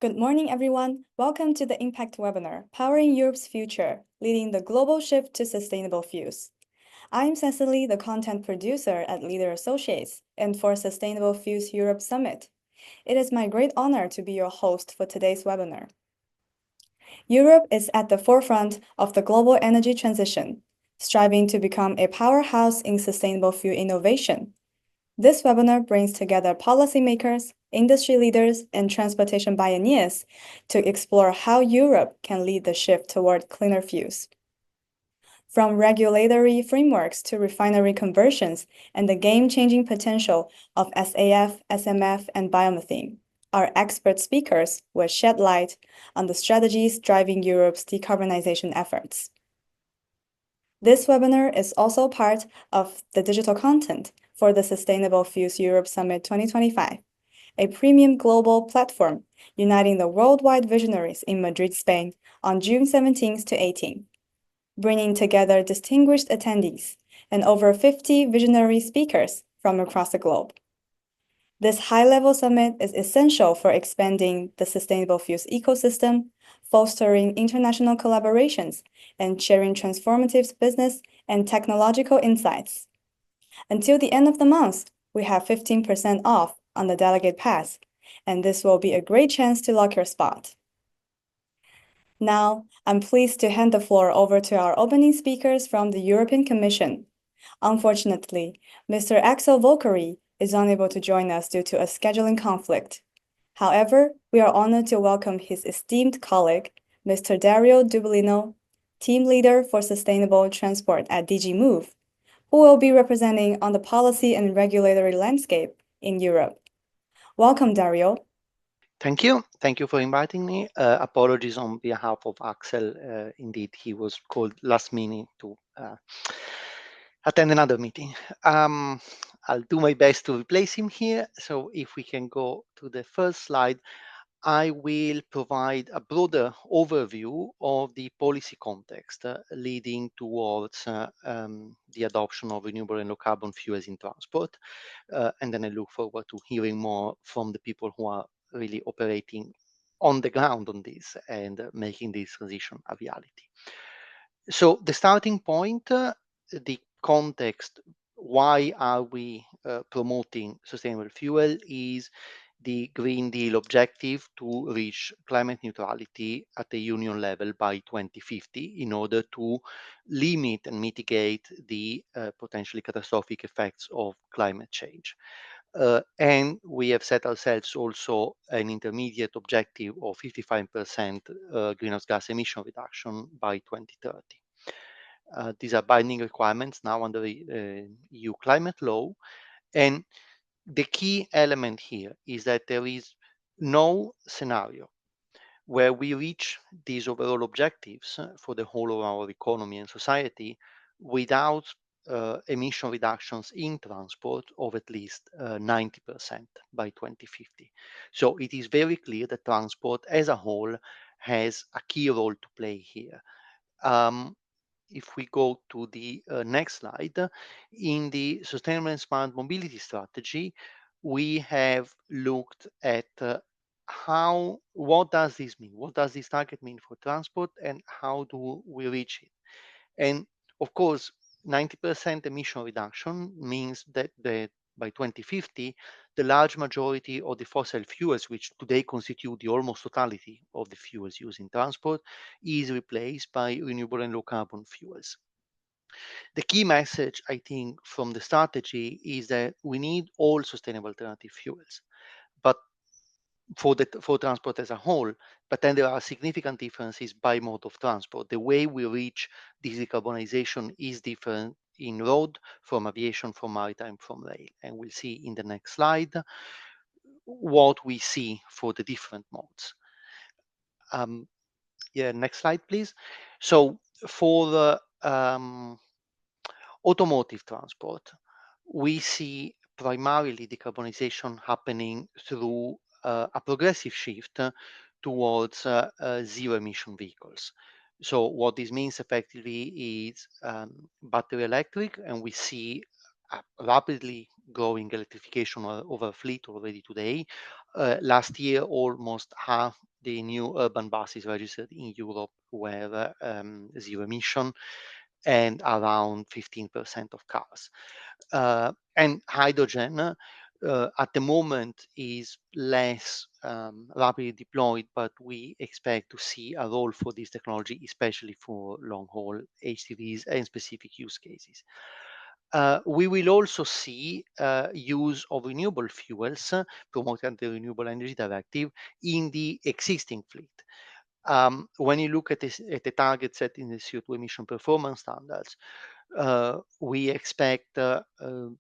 Good morning, everyone. Welcome to the Impact webinar, Powering Europe's Future, Leading the Global Shift to Sustainable Fuels. I'm Cecily, the content producer at Leader Associates and for Sustainable Fuels Europe Summit. It is my great honor to be your host for today's webinar. Europe is at the forefront of the global energy transition, striving to become a powerhouse in sustainable fuel innovation. This webinar brings together policymakers, industry leaders, and transportation pioneers to explore how Europe can lead the shift toward cleaner fuels. From regulatory frameworks to refinery conversions and the game-changing potential of SAF, SMF, and biomethane, our expert speakers will shed light on the strategies driving Europe's decarbonization efforts. This webinar is also part of the digital content for the Sustainable Fuels Europe Summit 2025, a premium global platform uniting the worldwide visionaries in Madrid, Spain on June 17th to 18th, bringing together distinguished attendees and over 50 visionary speakers from across the globe. This high-level summit is essential for expanding the sustainable fuels ecosystem, fostering international collaborations, and sharing transformative business and technological insights. Until the end of the month, we have 15% off on the delegate pass, and this will be a great chance to lock your spot. Now, I'm pleased to hand the floor over to our opening speakers from the European Commission. Unfortunately, Mr. Axel Volkeri is unable to join us due to a scheduling conflict. However, we are honored to welcome his esteemed colleague, Mr. Dario Dubolino, Team Leader for Sustainable Transport at DG Moeve, who will be representing on the policy and regulatory landscape in Europe. Welcome, Dario. Thank you. Thank you for inviting me. Apologies on behalf of Axel. Indeed, he was called last minute to attend another meeting. I'll do my best to replace him here. So if we can go to the first slide, I will provide a broader overview of the policy context leading towards the adoption of renewable and low carbon fuels in transport. And then I look forward to hearing more from the people who are really operating on the ground on this and making this transition a reality. So the starting point, the context, why are we promoting sustainable fuel is the Green Deal objective to reach climate neutrality at the union level by 2050 in order to limit and mitigate the potentially catastrophic effects of climate change. And we have set ourselves also an intermediate objective of 55% greenhouse gas emission reduction by 2030. These are binding requirements now under the EU climate law. And the key element here is that there is no scenario where we reach these overall objectives for the whole of our economy and society without emission reductions in transport of at least 90% by 2050. So it is very clear that transport as a whole has a key role to play here. If we go to the next slide, in the Sustainable and Smart Mobility Strategy, we have looked at what does this mean? What does this target mean for transport and how do we reach it? And of course, 90% emission reduction means that by 2050, the large majority of the fossil fuels, which today constitute the almost totality of the fuels used in transport, is replaced by renewable and low carbon fuels. The key message, I think, from the strategy is that we need all sustainable alternative fuels, but for transport as a whole, but then there are significant differences by mode of transport. The way we reach this decarbonization is different in road, from aviation, from maritime, from rail. And we'll see in the next slide what we see for the different modes. Next slide, please. So for the automotive transport, we see primarily decarbonization happening through a progressive shift towards zero emission vehicles. So what this means effectively is battery electric, and we see a rapidly growing electrification of our fleet already today. Last year, almost half the new urban buses registered in Europe were zero emission, and around 15% of cars. And hydrogen at the moment is less rapidly deployed, but we expect to see a role for this technology, especially for long-haul HCVs and specific use cases. We will also see use of renewable fuels promoted under the Renewable Energy Directive in the existing fleet. When you look at the target set in the CO2 emission performance standards, we expect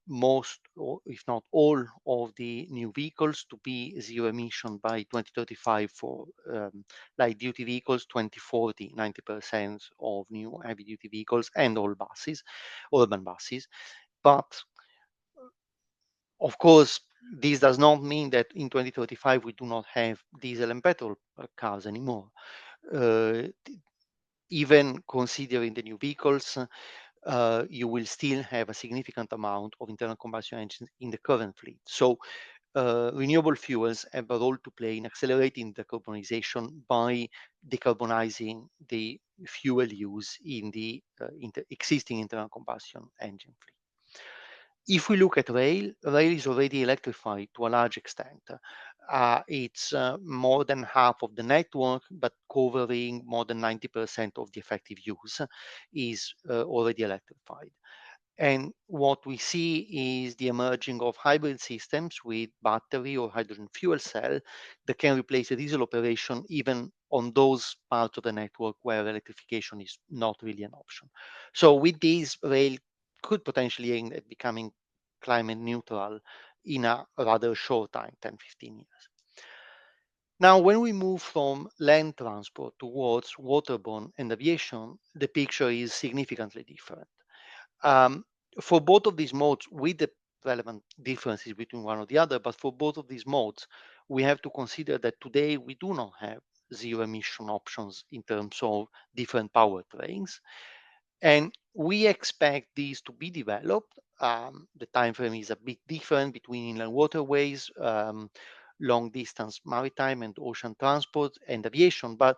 most, or if not all, of the new vehicles to be zero emission by 2035 for light duty vehicles, 2040, 90% of new heavy duty vehicles, and all buses, urban buses. But of course, this does not mean that in 2035 we do not have diesel and petrol cars anymore. Even considering the new vehicles, you will still have a significant amount of internal combustion engines in the current fleet. So renewable fuels have a role to play in accelerating decarbonization by decarbonizing the fuel use in the existing internal combustion engine fleet. If we look at rail, rail is already electrified to a large extent. It's more than half of the network, but covering more than 90% of the effective use is already electrified. And what we see is the emerging of hybrid systems with battery or hydrogen fuel cell that can replace a diesel operation even on those parts of the network where electrification is not really an option. So with these, rail could potentially aim at becoming climate neutral in a rather short time, 10, 15 years. Now, when we move from land transport towards waterborne and aviation, the picture is significantly different. Um, for both of these modes, with the relevant differences between one or the other, but for both of these modes, we have to consider that today we do not have zero emission options in terms of different powertrains. And we expect these to be developed. The time frame is a bit different between inland waterways, long distance maritime and ocean transport, and aviation. But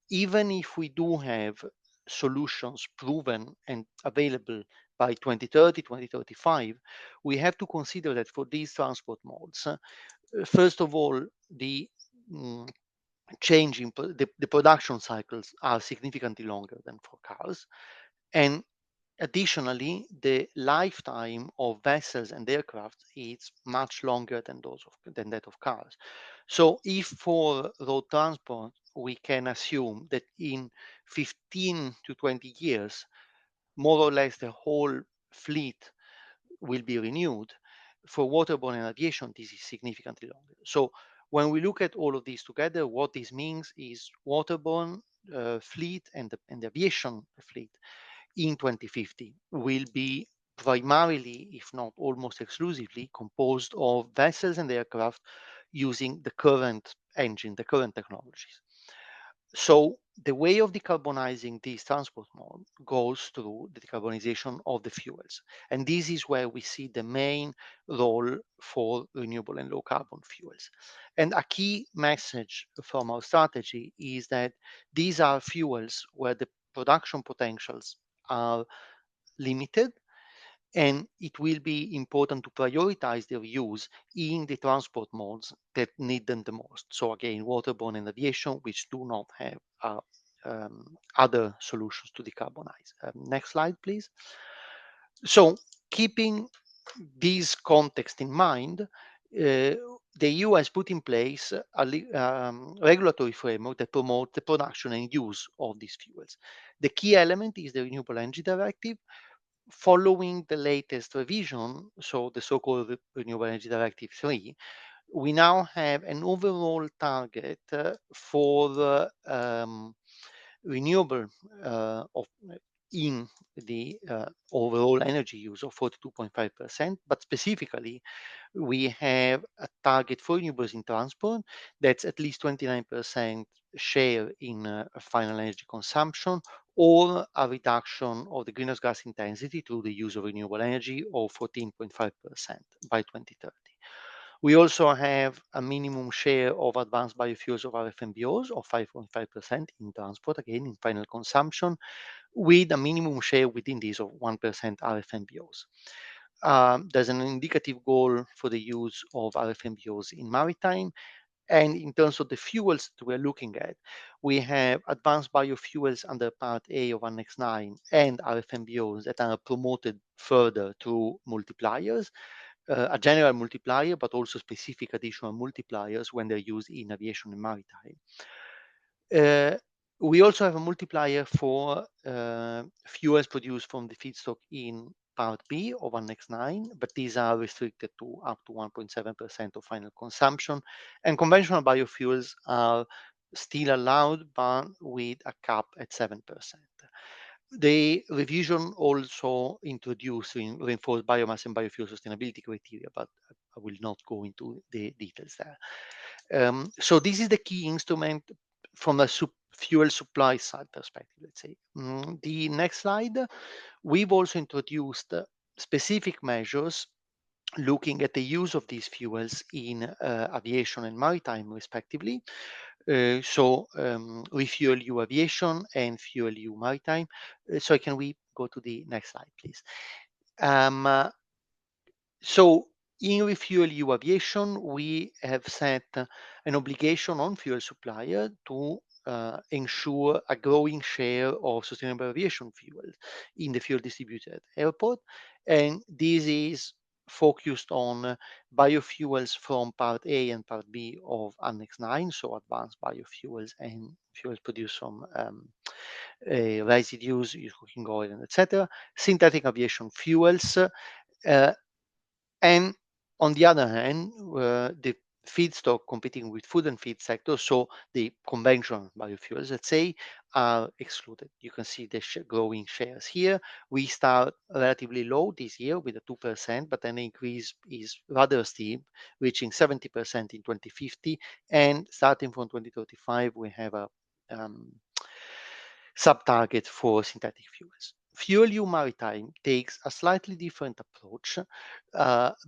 even if we do have solutions proven and available by 2030, 2035, we have to consider that for these transport modes, first of all, the mm, change in the production cycles are significantly longer than for cars. And additionally, the lifetime of vessels and aircraft is much longer than that of cars. So if for road transport, we can assume that in 15 to 20 years, more or less the whole fleet will be renewed. For waterborne and aviation, this is significantly longer. So when we look at all of these together, what this means is waterborne fleet and the aviation fleet in 2050 will be primarily, if not almost exclusively, composed of vessels and aircraft using the current engine, the current technologies. So the way of decarbonizing this transport mode goes through the decarbonization of the fuels. And this is where we see the main role for renewable and low carbon fuels. And a key message from our strategy is that these are fuels where the production potentials are limited, and it will be important to prioritize their use in the transport modes that need them the most. So again, waterborne and aviation, which do not have other solutions to decarbonize. Next slide, please. So keeping this context in mind, the EU has put in place a regulatory framework that promotes the production and use of these fuels. The key element is the Renewable Energy Directive. Following the latest revision, so the so-called Renewable Energy Directive 3, we now have an overall target for renewable in the overall energy use of 42.5%, but specifically we have a target for renewables in transport that's at least 29% share in final energy consumption, or a reduction of the greenhouse gas intensity through the use of renewable energy of 14.5% by 2030. We also have a minimum share of advanced biofuels of RFNBOs of 5.5% in transport, again in final consumption, with a minimum share within this of 1% RFNBOs. There's an indicative goal for the use of RFNBOs in maritime. And in terms of the fuels that we're looking at, we have advanced biofuels under Part A of Annex 9 and RFNBOs that are promoted further through multipliers, a general multiplier, but also specific additional multipliers when they're used in aviation and maritime. We also have a multiplier for fuels produced from the feedstock in Part B of Annex 9, but these are restricted to up to 1.7% of final consumption. And conventional biofuels are still allowed, but with a cap at 7%. The revision also introduced reinforced biomass and biofuel sustainability criteria, but I will not go into the details there. So this is the key instrument from a fuel supply side perspective, let's say. The next slide, we've also introduced specific measures looking at the use of these fuels in aviation and maritime, respectively. RefuelEU Aviation and FuelEU Maritime. So can we go to the next slide, please? So in RefuelEU Aviation, we have set an obligation on fuel supplier to ensure a growing share of sustainable aviation fuel in the fuel distributed at airport. And this is focused on biofuels from Part A and Part B of Annex 9, so advanced biofuels and fuels produced from residues, cooking oil, etc. Synthetic aviation fuels, and on the other hand, the feedstock competing with food and feed sector, so the conventional biofuels, let's say, are excluded. You can see the growing shares here. We start relatively low this year with a 2%, but then the increase is rather steep, reaching 70% in 2050. And starting from 2035, we have a sub-target for synthetic fuels. FuelEU Maritime takes a slightly different approach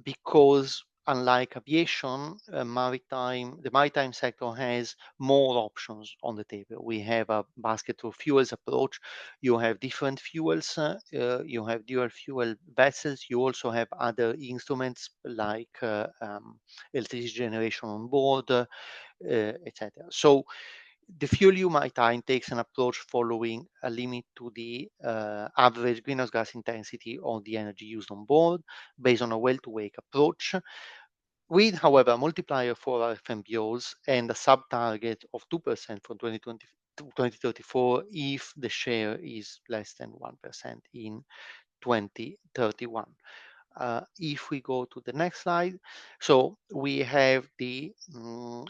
because unlike aviation, the maritime sector has more options on the table. We have a basket of fuels approach. You have different fuels, you have dual fuel vessels, you also have other instruments like electricity generation on board, etc. So the FuelEU Maritime takes an approach following a limit to the average greenhouse gas intensity of the energy used on board based on a well-to-wake approach, with, however, a multiplier for RFNBOs and a sub-target of 2% from 2020 to 2034 if the share is less than 1% in 2031. If we go to the next slide, so we have the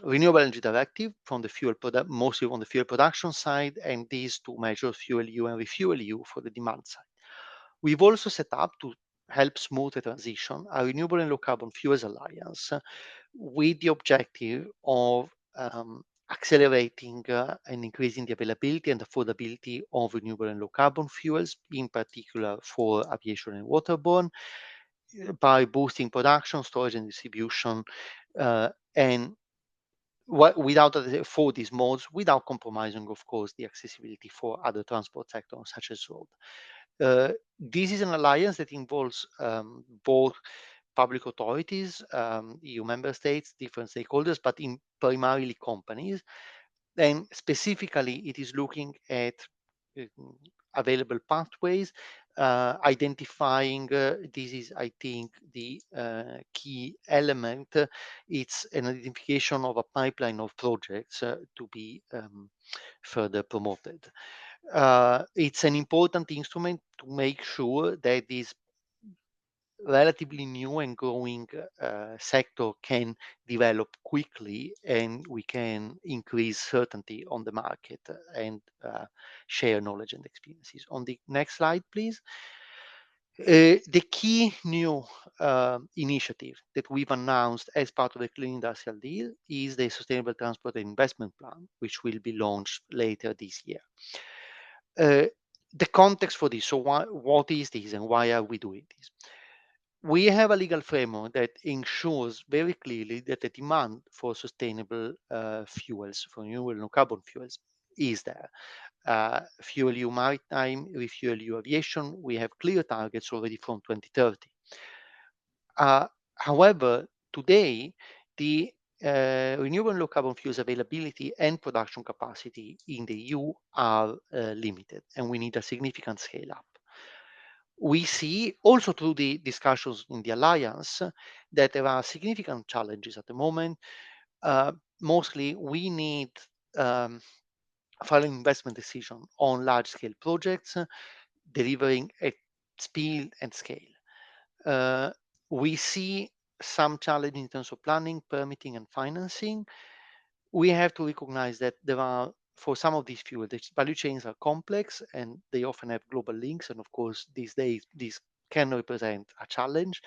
Renewable Energy Directive from the fuel product, mostly on the fuel production side, and these two measures, FuelEU and RefuelEU, for the demand side. We've also set up to help smooth the transition a renewable and low carbon fuels alliance with the objective of accelerating and increasing the availability and affordability of renewable and low carbon fuels, in particular for aviation and waterborne, by boosting production, storage, and distribution, and for these modes, without compromising, of course, the accessibility for other transport sectors such as road. This is an alliance that involves both public authorities, EU member states, different stakeholders, but primarily companies. And specifically, it is looking at available pathways, identifying, this is, I think, the key element. It's an identification of a pipeline of projects to be further promoted. It's an important instrument to make sure that this relatively new and growing sector can develop quickly, and we can increase certainty on the market and share knowledge and experiences. On the next slide, please. The key new initiative that we've announced as part of the Clean Industrial Deal is the Sustainable Transport and Investment Plan, which will be launched later this year. the context for this. So what is this and why are we doing this? We have a legal framework that ensures very clearly that the demand for sustainable fuels, for renewable low carbon fuels, is there. FuelEU Maritime, ReFuelEU Aviation, we have clear targets already from 2030. However, today, the renewable low carbon fuels availability and production capacity in the EU are limited, and we need a significant scale up. We see also through the discussions in the alliance that there are significant challenges at the moment. Mostly, we need final investment decision on large-scale projects, delivering at speed and scale. We see some challenge in terms of planning, permitting, and financing. We have to recognize that there are, for some of these fuels, the value chains are complex and they often have global links. And of course, these days, these can represent a challenge.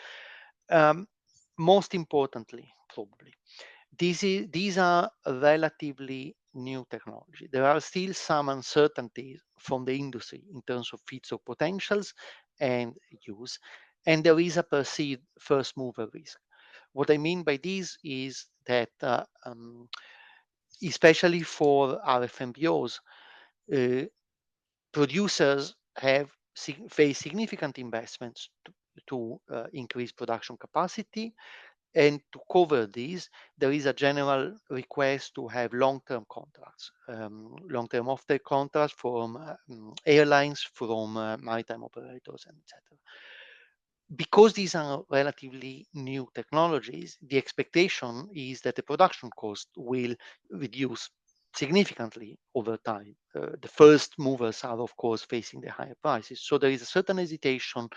Most importantly, probably, these are relatively new technology. There are still some uncertainties from the industry in terms of feedstock potentials and use, and there is a perceived first mover risk. What I mean by this is that especially for RFMBOs, producers have faced significant investments to increase production capacity. And to cover this, there is a general request to have long-term contracts, long-term offtake contracts from airlines, from maritime operators, and etc. Because these are relatively new technologies, the expectation is that the production cost will reduce significantly over time. The first movers are, of course, facing the higher prices. So there is a certain hesitation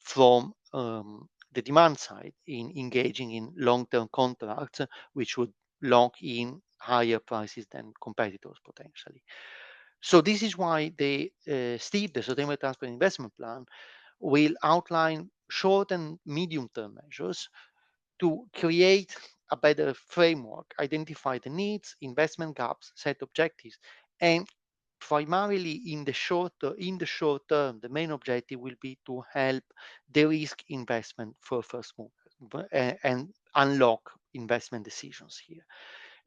from the demand side in engaging in long-term contracts, which would lock in higher prices than competitors potentially. So this is why the STIP, the Sustainable Transport Investment Plan, will outline short and medium-term measures to create a better framework, identify the needs, investment gaps, set objectives, and primarily in the short term, the main objective will be to help de-risk investment for first movers and unlock investment decisions here.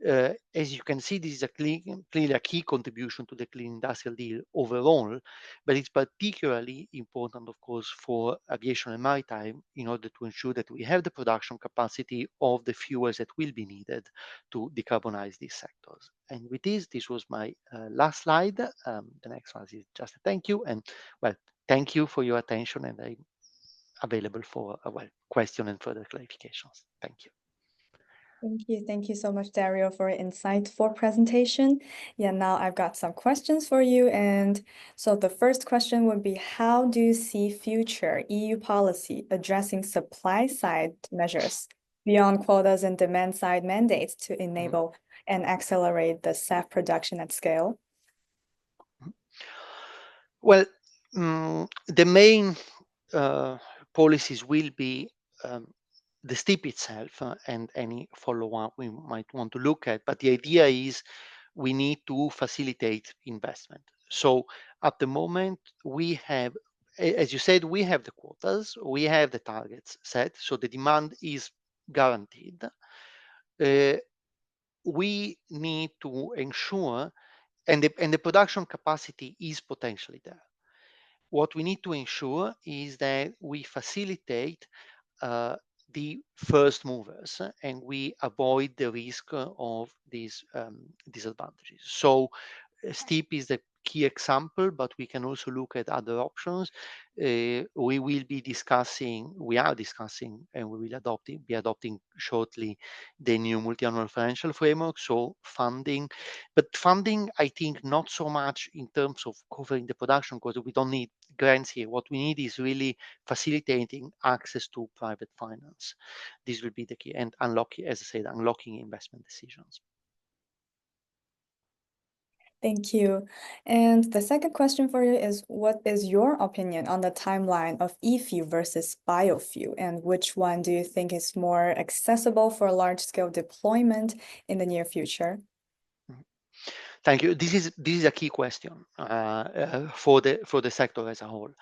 As you can see, this is clearly a key contribution to the Clean Industrial Deal overall, but it's particularly important, of course, for aviation and maritime in order to ensure that we have the production capacity of the fuels that will be needed to decarbonize these sectors. And with this was my last slide. The next one is just a thank you. And well, thank you for your attention, and I'm available for question and further clarifications. Thank you. Thank you so much, Dario, for an insightful presentation. Yeah, now I've got some questions for you. And so the first question would be, how do you see future EU policy addressing supply side measures beyond quotas and demand side mandates to enable and accelerate the SAF production at scale? Well, the main policies will be the STIP itself and any follow-up we might want to look at. But the idea is we need to facilitate investment. So at the moment, we have, as you said, we have the quotas, we have the targets set, so the demand is guaranteed. We need to ensure, and the production capacity is potentially there. What we need to ensure is that we facilitate the first movers and we avoid the risk of these disadvantages. So STIP is the key example, but we can also look at other options. We are discussing, and we will be adopting shortly the new multi-annual financial framework. So funding, but funding, I think, not so much in terms of covering the production, because we don't need grants here. What we need is really facilitating access to private finance. This will be the key, and unlocking, as I said, unlocking investment decisions. Thank you. And the second question for you is, what is your opinion on the timeline of e-fuel versus biofuel, and which one do you think is more accessible for large-scale deployment in the near future? Thank you. This is a key question for the sector as a whole.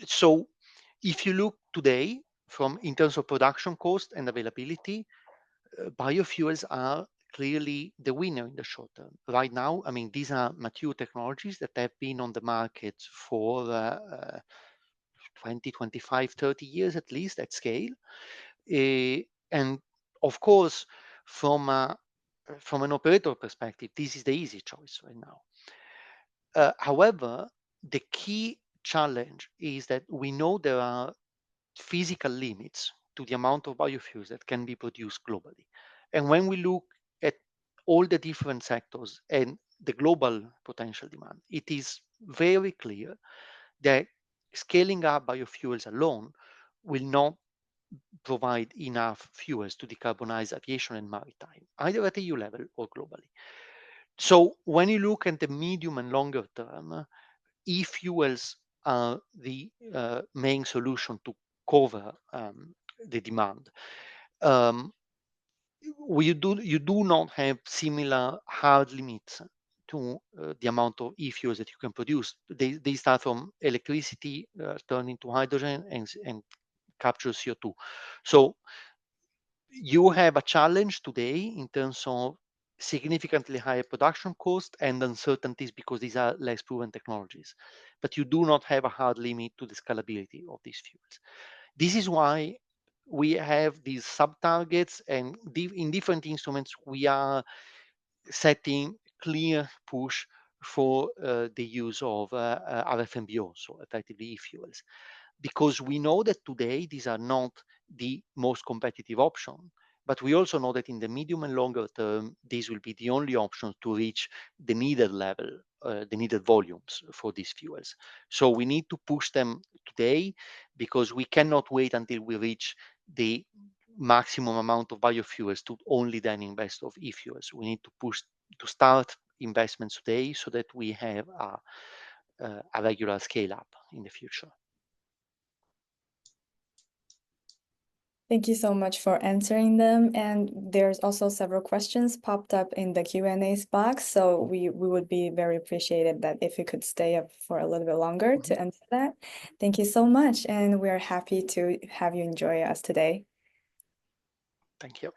So if you look today in terms of production cost and availability, biofuels are clearly the winner in the short term. Right now, I mean, these are mature technologies that have been on the market for 20, 25, 30 years at least at scale. And of course, from an operator perspective, this is the easy choice right now. However, the key challenge is that we know there are physical limits to the amount of biofuels that can be produced globally. And when we look at all the different sectors and the global potential demand, it is very clear that scaling up biofuels alone will not provide enough fuels to decarbonize aviation and maritime, either at EU level or globally. So when you look at the medium and longer term, e-fuels are the main solution to cover the demand. You do not have similar hard limits to the amount of e-fuels that you can produce. They start from electricity, turn into hydrogen and capture CO2. So you have a challenge today in terms of significantly higher production cost and uncertainties because these are less proven technologies. But you do not have a hard limit to the scalability of these fuels. This is why we have these sub-targets, and in different instruments, we are setting clear push for the use of RFNBO, so effectively e-fuels, because we know that today these are not the most competitive option, but we also know that in the medium and longer term, these will be the only options to reach the needed level, the needed volumes for these fuels. So we need to push them today because we cannot wait until we reach the maximum amount of biofuels to only then invest of e-fuels. We need to push to start investments today so that we have a regular scale up in the future. Thank you so much for answering them. And there's also several questions popped up in the Q&A box. So we would be very appreciated that if you could stay up for a little bit longer to answer that. Thank you so much. And we're happy to have you enjoy us today. Thank you.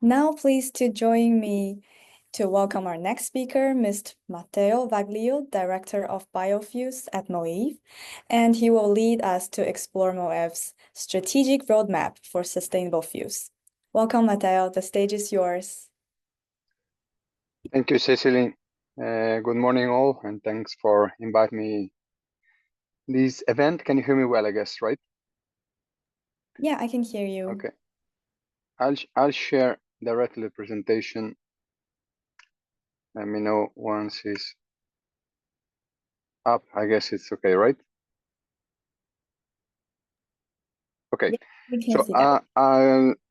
Now, please to join me to welcome our next speaker, Mr. Matteo Vaglio, Director of Biofuels at Moeve, and he will lead us to explore Moeve's strategic roadmap for sustainable fuels. Welcome, Matteo. The stage is yours. Thank you, Cecily. Good morning, all, and thanks for inviting me this event. Can you hear me well, I guess, right? Yeah, I can hear you. Okay. I'll share directly the presentation. Let me know once it's up. I guess it's okay, right? Okay. Yeah, we can So see that.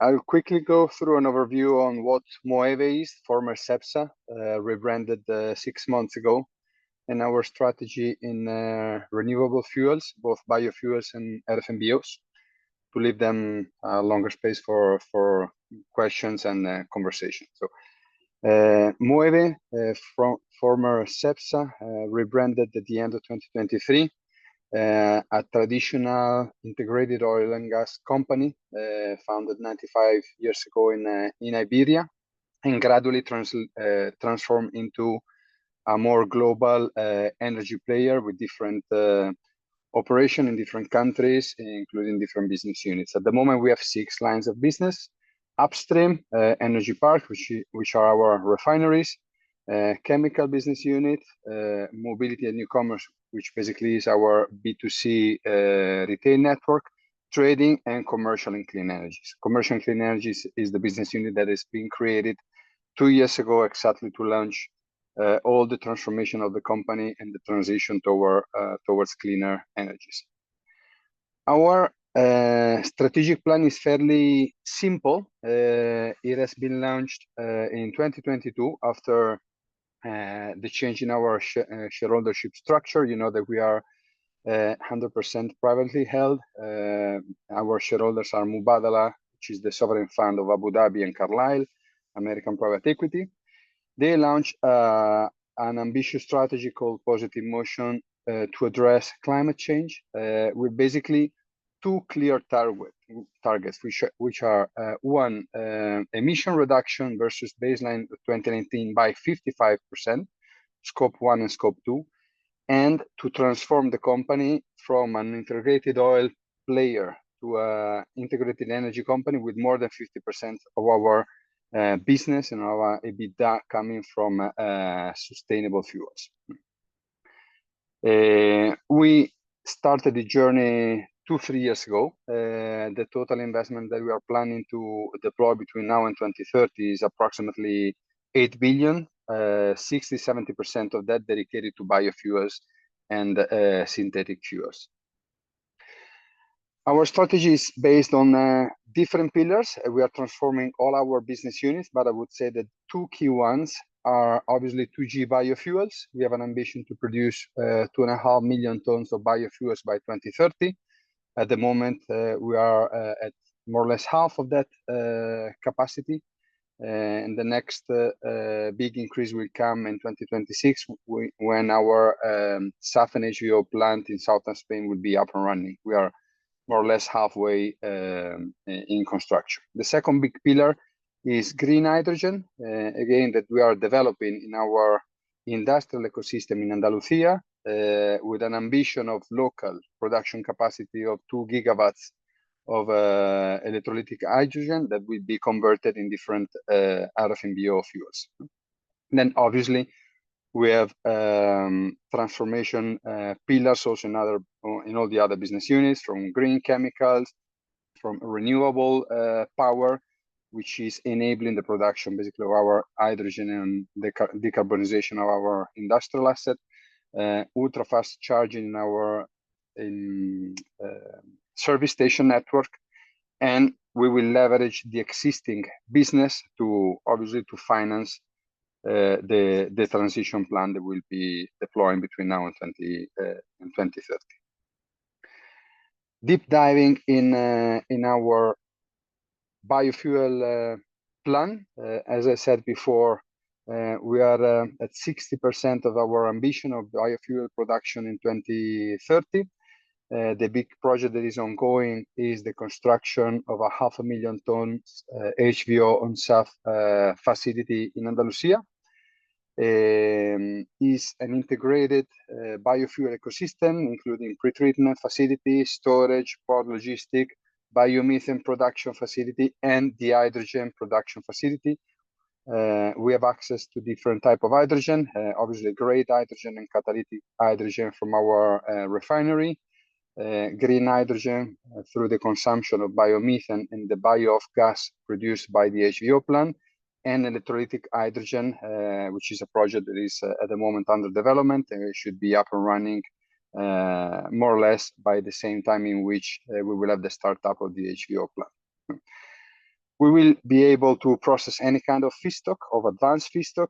I'll quickly go through an overview on what Moeve is, former Cepsa, rebranded 6 months ago, and our strategy in renewable fuels, both biofuels and RFNBOs, to leave them longer space for questions and conversation. So Moeve, from former Cepsa, rebranded at the end of 2023, a traditional integrated oil and gas company founded 95 years ago in Iberia, and gradually transformed into a more global energy player with different operation in different countries, including different business units. At the moment, we have 6 lines of business: upstream, energy park, which are our refineries; chemical business unit; mobility and e-commerce, which basically is our B2C retail network; trading; and commercial and clean energies. Commercial and clean energies is the business unit that is being created 2 years ago, exactly to launch all the transformation of the company and the transition towards cleaner energies. Our strategic plan is fairly simple. It has been launched in 2022 after the change in our shareholdership structure. You know that we are 100% privately held. Our shareholders are Mubadala, which is the sovereign fund of Abu Dhabi, and Carlyle, American private equity. They launched an ambitious strategy called Positive Motion to address climate change with basically two clear targets, which are one, emission reduction versus baseline 2019 by 55%, scope 1 and scope 2, and to transform the company from an integrated oil player to an integrated energy company with more than 50% of our business and our EBITDA coming from sustainable fuels. We started the journey 2-3 years ago. The total investment that we are planning to deploy between now and 2030 is approximately 8 billion, 60-70% of that dedicated to biofuels and synthetic fuels. Our strategy is based on different pillars. We are transforming all our business units, but I would say that two key ones are obviously 2G biofuels. We have an ambition to produce 2.5 million tons of biofuels by 2030. At the moment, we are at more or less half of that capacity. And the next big increase will come in 2026 when our SAF and HVO plant in southern Spain will be up and running. We are more or less halfway in construction. The second big pillar is green hydrogen, again, that we are developing in our industrial ecosystem in Andalusia with an ambition of local production capacity of 2 gigawatts of electrolytic hydrogen that will be converted in different RF and biofuels. Then obviously we have transformation pillars also in all the other business units, from green chemicals, from renewable power, which is enabling the production basically of our hydrogen and the decarbonization of our industrial asset, ultra fast charging in our service station network, and we will leverage the existing business to obviously to finance the transition plan that we'll be deploying between now and 2030. Deep diving in our biofuel plan, as I said before, we are at 60% of our ambition of biofuel production in 2030. The big project that is ongoing is the construction of a 500,000 tons HVO on SAF facility in Andalusia. Is an integrated biofuel ecosystem, including pretreatment facility, storage, port logistic, biomethane production facility, and the hydrogen production facility. We have access to different type of hydrogen, obviously gray hydrogen and catalytic hydrogen from our refinery, green hydrogen through the consumption of biomethane and the bio-off gas produced by the HVO plant, and electrolytic hydrogen, which is a project that is at the moment under development and it should be up and running more or less by the same time in which we will have the startup of the HVO plant. We will be able to process any kind of feedstock, of advanced feedstock,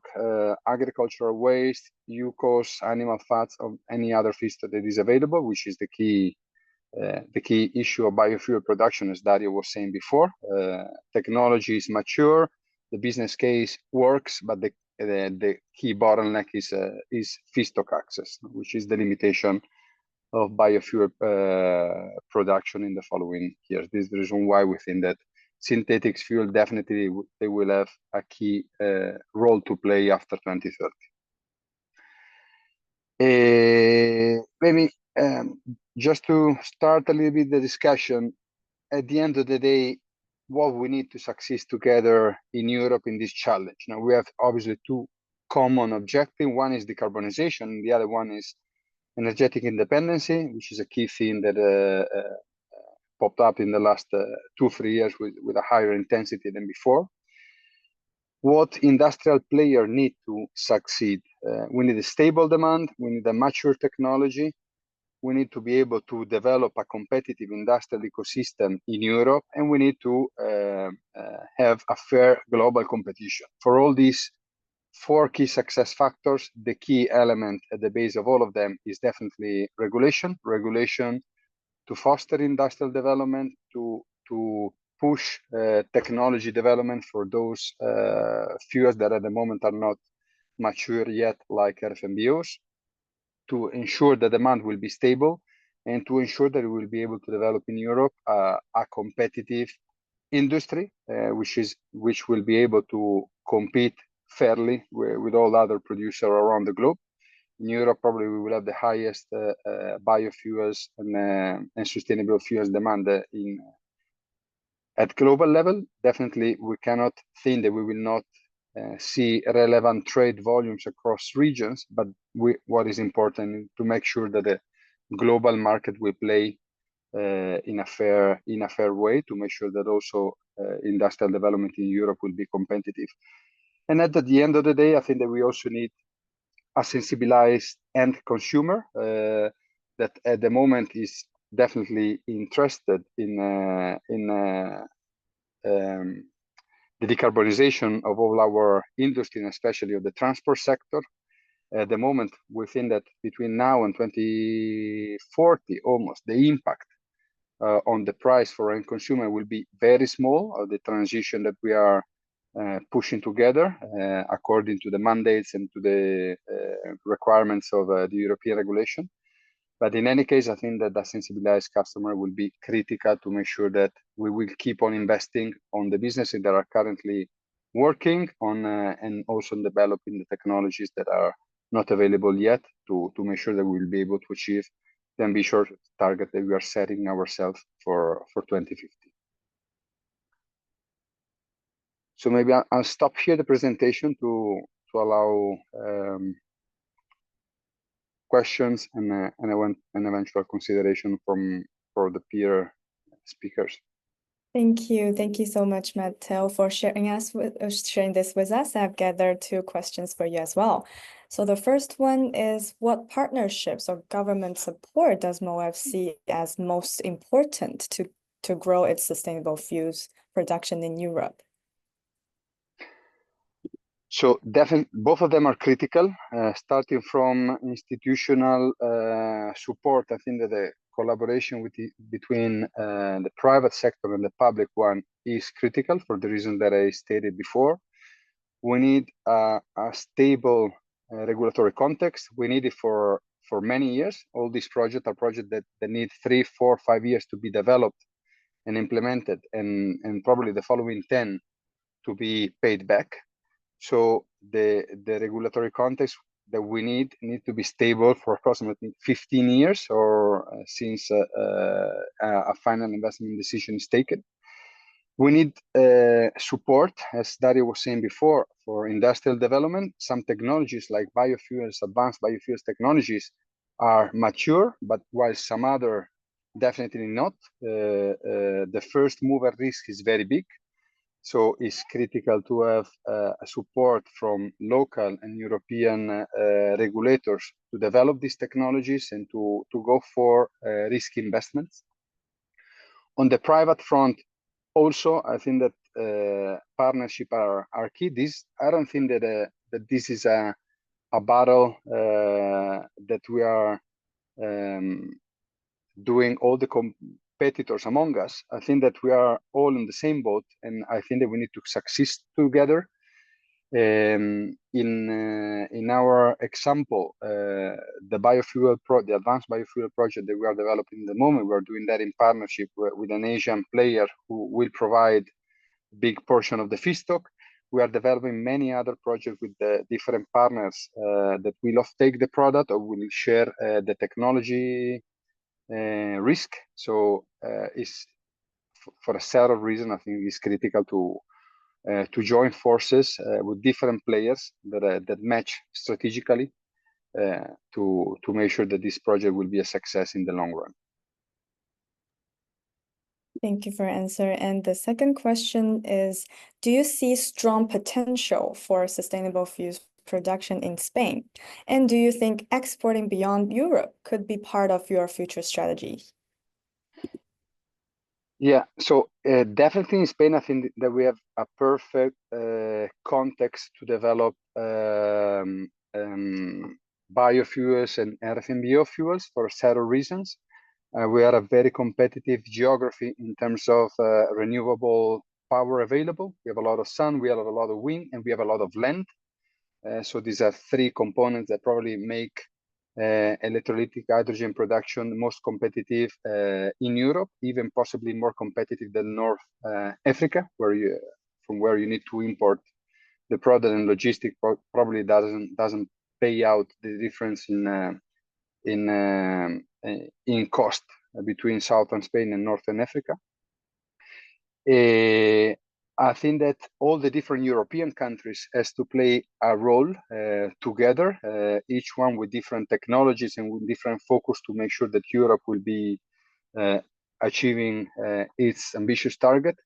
agricultural waste, UCOs, animal fats, or any other feedstock that is available, which is the key issue of biofuel production, as Dario was saying before. Technology is mature, the business case works, but the key bottleneck is feedstock access, which is the limitation of biofuel production in the following years. This is the reason why we think that synthetic fuel definitely they will have a key role to play after 2030. Maybe just to start a little bit the discussion, at the end of the day, what we need to succeed together in Europe in this challenge. Now we have obviously two common objectives. One is decarbonization, and the other one is energetic independency, which is a key theme that popped up in the last 2-3 years with a higher intensity than before. What industrial players need to succeed? We need a stable demand, we need a mature technology, we need to be able to develop a competitive industrial ecosystem in Europe, and we need to have a fair global competition. For all these 4 key success factors, the key element at the base of all of them is definitely regulation. Regulation to foster industrial development, to push technology development for those fuels that at the moment are not mature yet, like RFNBOs, to ensure that demand will be stable and to ensure that we will be able to develop in Europe a competitive industry, which will be able to compete fairly with all other producers around the globe. In Europe, probably we will have the highest biofuels and sustainable fuels demand at global level. Definitely, we cannot think that we will not see relevant trade volumes across regions, but what is important to make sure that the global market will play in a fair way, to make sure that also industrial development in Europe will be competitive. And at the end of the day, I think that we also need a sensibilized end consumer that at the moment is definitely interested in the decarbonization of all our industry, and especially of the transport sector. At the moment, we think that between now and 2040, almost, the impact on the price for end consumer will be very small, of the transition that we are pushing together according to the mandates and to the requirements of the European regulation. But in any case, I think that the sensibilized customer will be critical to make sure that we will keep on investing on the businesses that are currently working on and also developing the technologies that are not available yet, to make sure that we will be able to achieve the ambitious target that we are setting ourselves for 2050. So maybe I'll stop here the presentation to allow questions and eventual consideration for the peer speakers. Thank you so much, Matteo, for sharing this with us. I've gathered 2 questions for you as well. So the first one is, what partnerships or government support does Moeve see as most important to grow its sustainable fuels production in Europe? So definitely, both of them are critical. Starting from institutional support, I think that the collaboration between the private sector and the public one is critical for the reason that I stated before. We need a stable regulatory context. We need it for many years. All these projects are projects that need 3, 4, 5 years to be developed and implemented, and probably the following 10 to be paid back. So the regulatory context that we need to be stable for approximately 15 years, or since a final investment decision is taken. We need support, as Dario was saying before, for industrial development. Some technologies like biofuels, advanced biofuels technologies, are mature, but while some other definitely not. The first mover risk is very big. So it's critical to have support from local and European regulators to develop these technologies and to go for risky investments. On the private front, also, I think that partnership are key. I don't think that this is a battle that we are doing all the competitors among us. I think that we are all in the same boat, and I think that we need to succeed together. In our example, the advanced biofuel project that we are developing at the moment, we are doing that in partnership with an Asian player who will provide a big portion of the feedstock. We are developing many other projects with the different partners that will offtake the product or will share the technology risk. So it's for a set of reasons, I think it's critical to join forces with different players that match strategically to make sure that this project will be a success in the long run. Thank you for your answer. And the second question is, do you see strong potential for sustainable fuels production in Spain? And do you think exporting beyond Europe could be part of your future strategy? Yeah, so definitely in Spain, I think that we have a perfect context to develop biofuels and RFN biofuels for several reasons. We are a very competitive geography in terms of renewable power available. We have a lot of sun, we have a lot of wind, and we have a lot of land. So these are three components that probably make electrolytic hydrogen production most competitive in Europe, even possibly more competitive than North Africa, from where you need to import the product, and logistic probably doesn't pay out the difference in cost between southern Spain and northern Africa. I think that all the different European countries has to play a role together, each one with different technologies and with different focus to make sure that Europe will be achieving its ambitious target.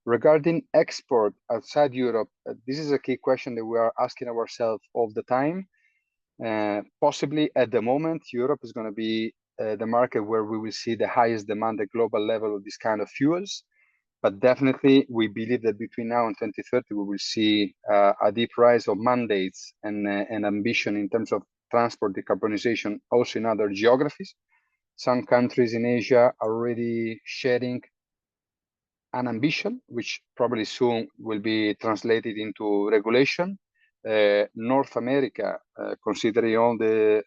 Regarding export outside Europe, this is a key question that we are asking ourselves all the time. Possibly at the moment, Europe is going to be the market where we will see the highest demand at global level of this kind of fuels. But definitely, we believe that between now and 2030, we will see a deep rise of mandates and ambition in terms of transport decarbonization, also in other geographies. Some countries in Asia are already sharing an ambition, which probably soon will be translated into regulation. North America, considering all the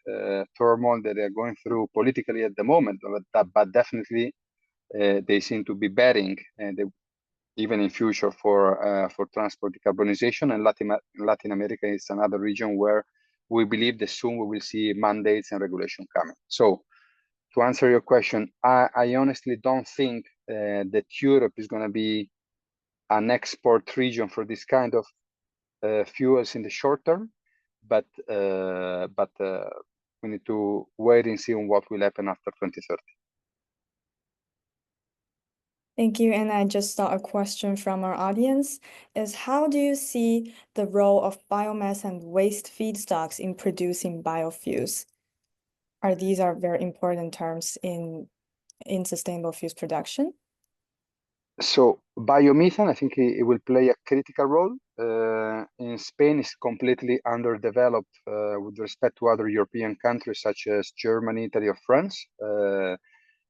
turmoil that they're going through politically at the moment, but definitely they seem to be betting, even in future, for transport decarbonization. And Latin America is another region where we believe that soon we will see mandates and regulation coming. So, to answer your question, I honestly don't think that Europe is going to be an export region for this kind of fuels in the short term, but we need to wait and see on what will happen after 2030. Thank you. And I just saw a question from our audience is how do you see the role of biomass and waste feedstocks in producing biofuels? These are very important terms in sustainable fuels production. So biomethane, I think it will play a critical role. In Spain, it's completely underdeveloped with respect to other European countries such as Germany, Italy, or France.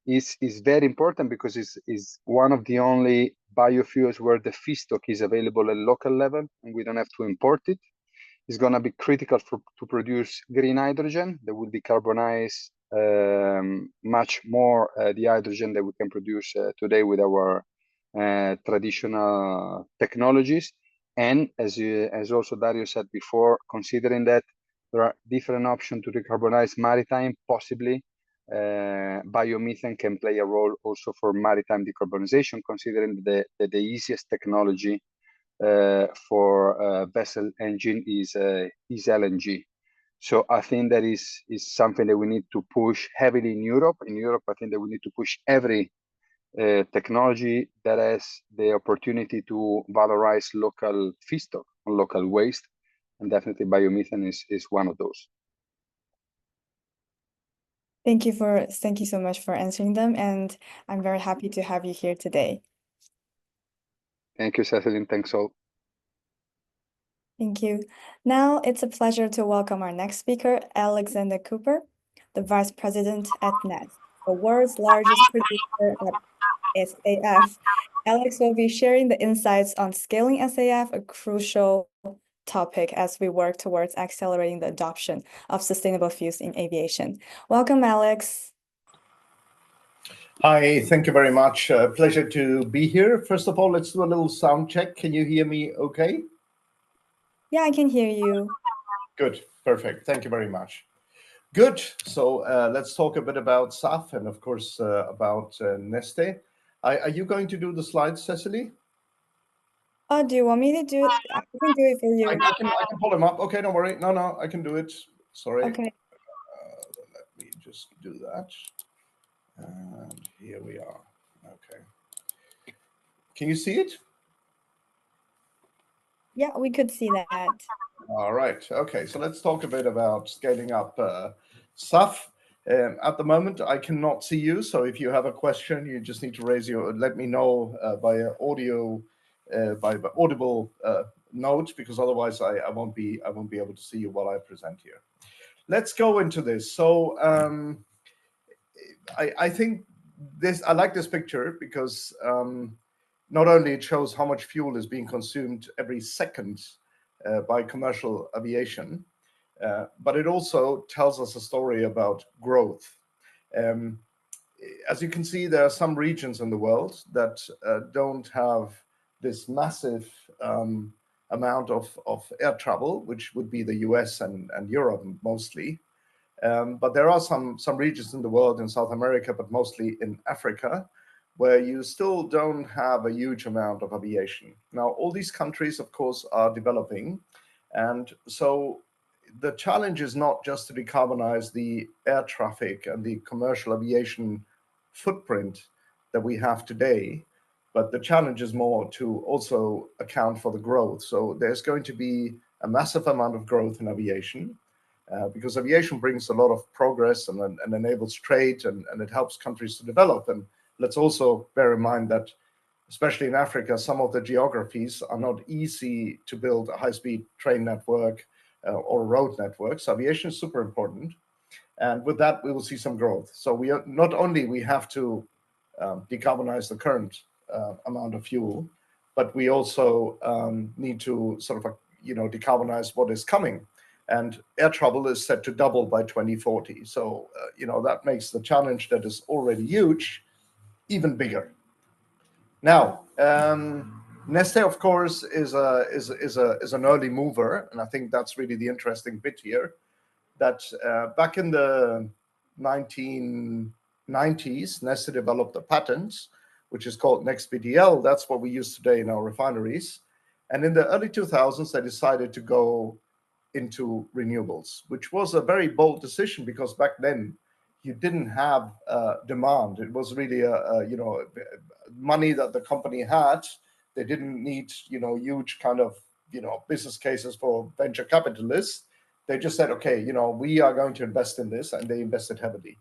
Is very important because it's one of the only biofuels where the feedstock is available at local level and we don't have to import it. It's going to be critical to produce green hydrogen that will decarbonize much more the hydrogen that we can produce today with our traditional technologies. And as also Dario said before, considering that there are different options to decarbonize maritime, possibly biomethane can play a role also for maritime decarbonization, considering that the easiest technology for vessel engine is LNG. So I think that is something that we need to push heavily in Europe. In Europe, I think that we need to push every technology that has the opportunity to valorize local feedstock or local waste, and definitely biomethane is one of those. Thank you so much for answering them, and I'm very happy to have you here today. Thank you, Cecily. Thanks all. Thank you. Now it's a pleasure to welcome our next speaker, Alexander Cooper, the Vice President at NET, the world's largest producer of SAF. Alex will be sharing the insights on scaling SAF, a crucial topic as we work towards accelerating the adoption of sustainable fuels in aviation. Welcome, Alex. Hi, thank you very much. Pleasure to be here. First of all, let's do a little sound check. Can you hear me okay? Yeah, I can hear you. Good, perfect. Thank you very much. Good. So let's talk a bit about SAF and, of course, about Neste. Are you going to do the slides, Cecily? Do you want me to do it? I can do it for you. I can pull them up. Okay, don't worry. No, I can do it. Sorry. Okay. Let me just do that. And here we are. Okay. Can you see it? Yeah, we could see that. All right. Okay. So let's talk a bit about scaling up SAF. At the moment, I cannot see you. So if you have a question, you just need to let me know via audio, by audible note, because otherwise I won't be able to see you while I present here. Let's go into this. So I think I like this picture because not only it shows how much fuel is being consumed every second by commercial aviation, but it also tells us a story about growth. As you can see, there are some regions in the world that don't have this massive amount of air travel, which would be the US and Europe mostly. But there are some regions in the world, in South America, but mostly in Africa, where you still don't have a huge amount of aviation. Now, all these countries, of course, are developing. And so the challenge is not just to decarbonize the air traffic and the commercial aviation footprint that we have today, but the challenge is more to also account for the growth. So there's going to be a massive amount of growth in aviation. Because aviation brings a lot of progress and enables trade and it helps countries to develop. And let's also bear in mind that, especially in Africa, some of the geographies are not easy to build a high-speed train network or road network. So aviation is super important. And with that, we will see some growth. So we are not only we have to decarbonize the current amount of fuel, but we also need to sort of decarbonize what is coming. And air travel is set to double by 2040. So, that makes the challenge that is already huge even bigger. Now, Neste, of course, is an early mover. And I think that's really the interesting bit here, that back in the 1990s, Neste developed a patent, which is called NextBTL. That's what we use today in our refineries. And in the early 2000s, they decided to go into renewables, which was a very bold decision because back then you didn't have demand. It was really money that the company had. They didn't need huge kind of business cases for venture capitalists. They just said, okay, we are going to invest in this, and they invested heavily.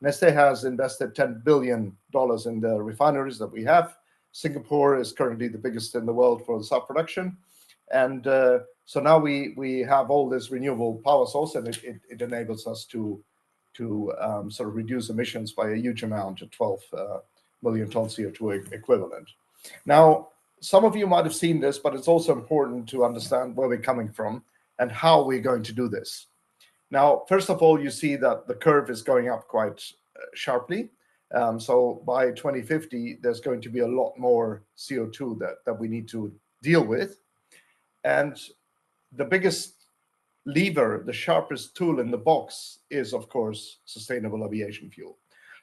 Neste has invested $10 billion in the refineries that we have. Singapore is currently the biggest in the world for the SAF production. And so now we have all this renewable power source, and it enables us to sort of reduce emissions by a huge amount, at 12 million tons CO2 equivalent. Now, some of you might have seen this, but it's also important to understand where we're coming from and how we're going to do this. Now, first of all, you see that the curve is going up quite sharply. So by 2050, there's going to be a lot more CO2 that we need to deal with. And the biggest lever, the sharpest tool in the box is, of course, sustainable aviation fuel.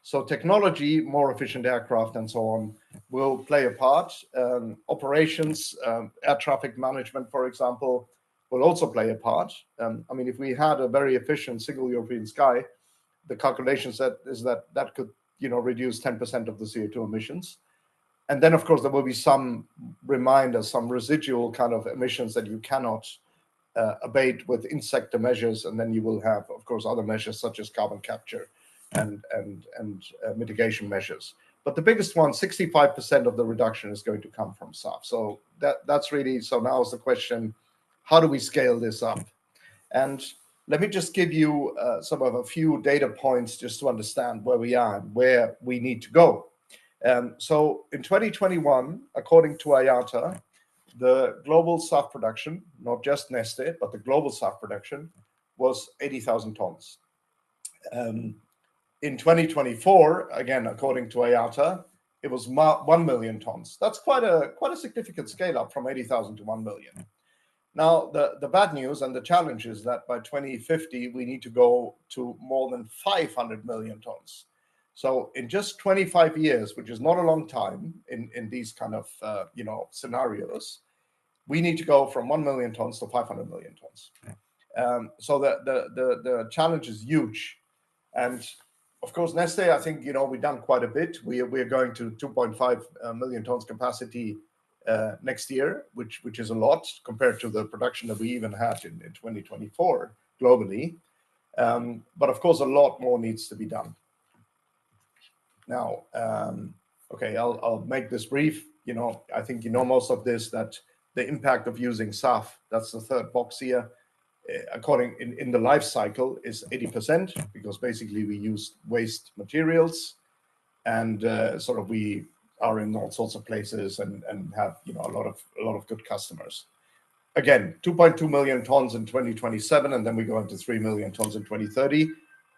So technology, more efficient aircraft and so on, will play a part. Operations, air traffic management, for example, will also play a part. I mean, if we had a very efficient single European sky, the calculation is that could reduce 10% of the CO2 emissions. And then, of course, there will be some reminder, some residual kind of emissions that you cannot abate with insect measures. And then you will have, of course, other measures such as carbon capture and mitigation measures. But the biggest one, 65% of the reduction is going to come from SAF. So that's really, so now is the question, how do we scale this up? And let me just give you some of a few data points just to understand where we are and where we need to go. So in 2021, according to IATA, the global SAF production, not just Neste, but the global SAF production was 80,000 tons. In 2024, again, according to IATA, it was 1 million tons. That's quite a significant scale up from 80,000 to 1 million. Now, the bad news and the challenge is that by 2050, we need to go to more than 500 million tons. So in just 25 years, which is not a long time in these kind of scenarios, we need to go from 1 million tons to 500 million tons. So the challenge is huge. And of course, Neste, I think we've done quite a bit. We're going to 2.5 million tons capacity next year, which is a lot compared to the production that we even had in 2024 globally. But of course, a lot more needs to be done. Now, okay, I'll make this brief. I think most of this, that the impact of using SAF, that's the third box here, according in the life cycle is 80%, because basically we use waste materials. and sort of we are in all sorts of places and have a lot of good customers. Again, 2.2 million tons in 2027, and then we go into 3 million tons in 2030.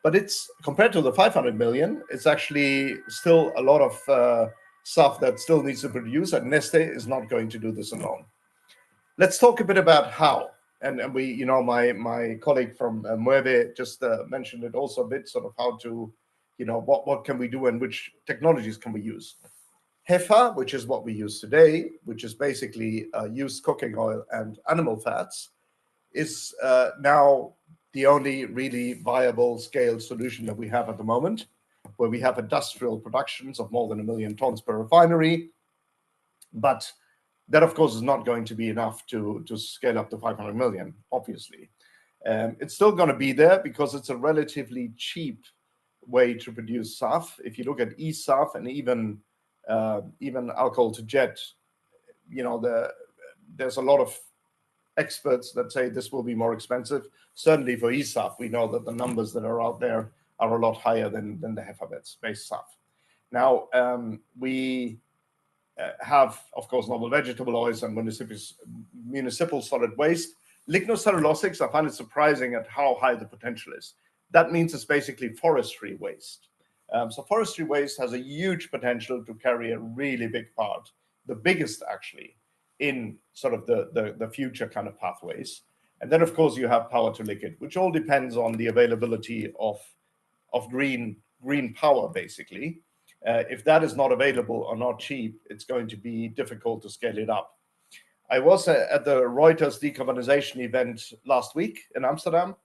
But it's compared to the 500 million, it's actually still a lot of stuff that still needs to produce, and Neste is not going to do this alone. Let's talk a bit about how. And we, my colleague from Moeve just mentioned it also a bit, sort of how to, what can we do and which technologies can we use. HEFA, which is what we use today, which is basically used cooking oil and animal fats, is now the only really viable scale solution that we have at the moment, where we have industrial productions of more than 1 million tons per refinery. But that, of course, is not going to be enough to scale up to 500 million, obviously. It's still going to be there because it's a relatively cheap way to produce SAF. If you look at eSAF and even alcohol to jet, there's a lot of experts that say this will be more expensive. Certainly for eSAF, we know that the numbers that are out there are a lot higher than the HEFA-based SAF. Now, we have, of course, novel vegetable oils and municipal solid waste. Lignocellulosics, I find it surprising at how high the potential is. That means it's basically forestry waste. So forestry waste has a huge potential to carry a really big part, the biggest actually, in sort of the future kind of pathways. And then, of course, you have power to liquid, which all depends on the availability of green power, basically. If that is not available or not cheap, it's going to be difficult to scale it up. I was at the Reuters decarbonization event last week in Amsterdam,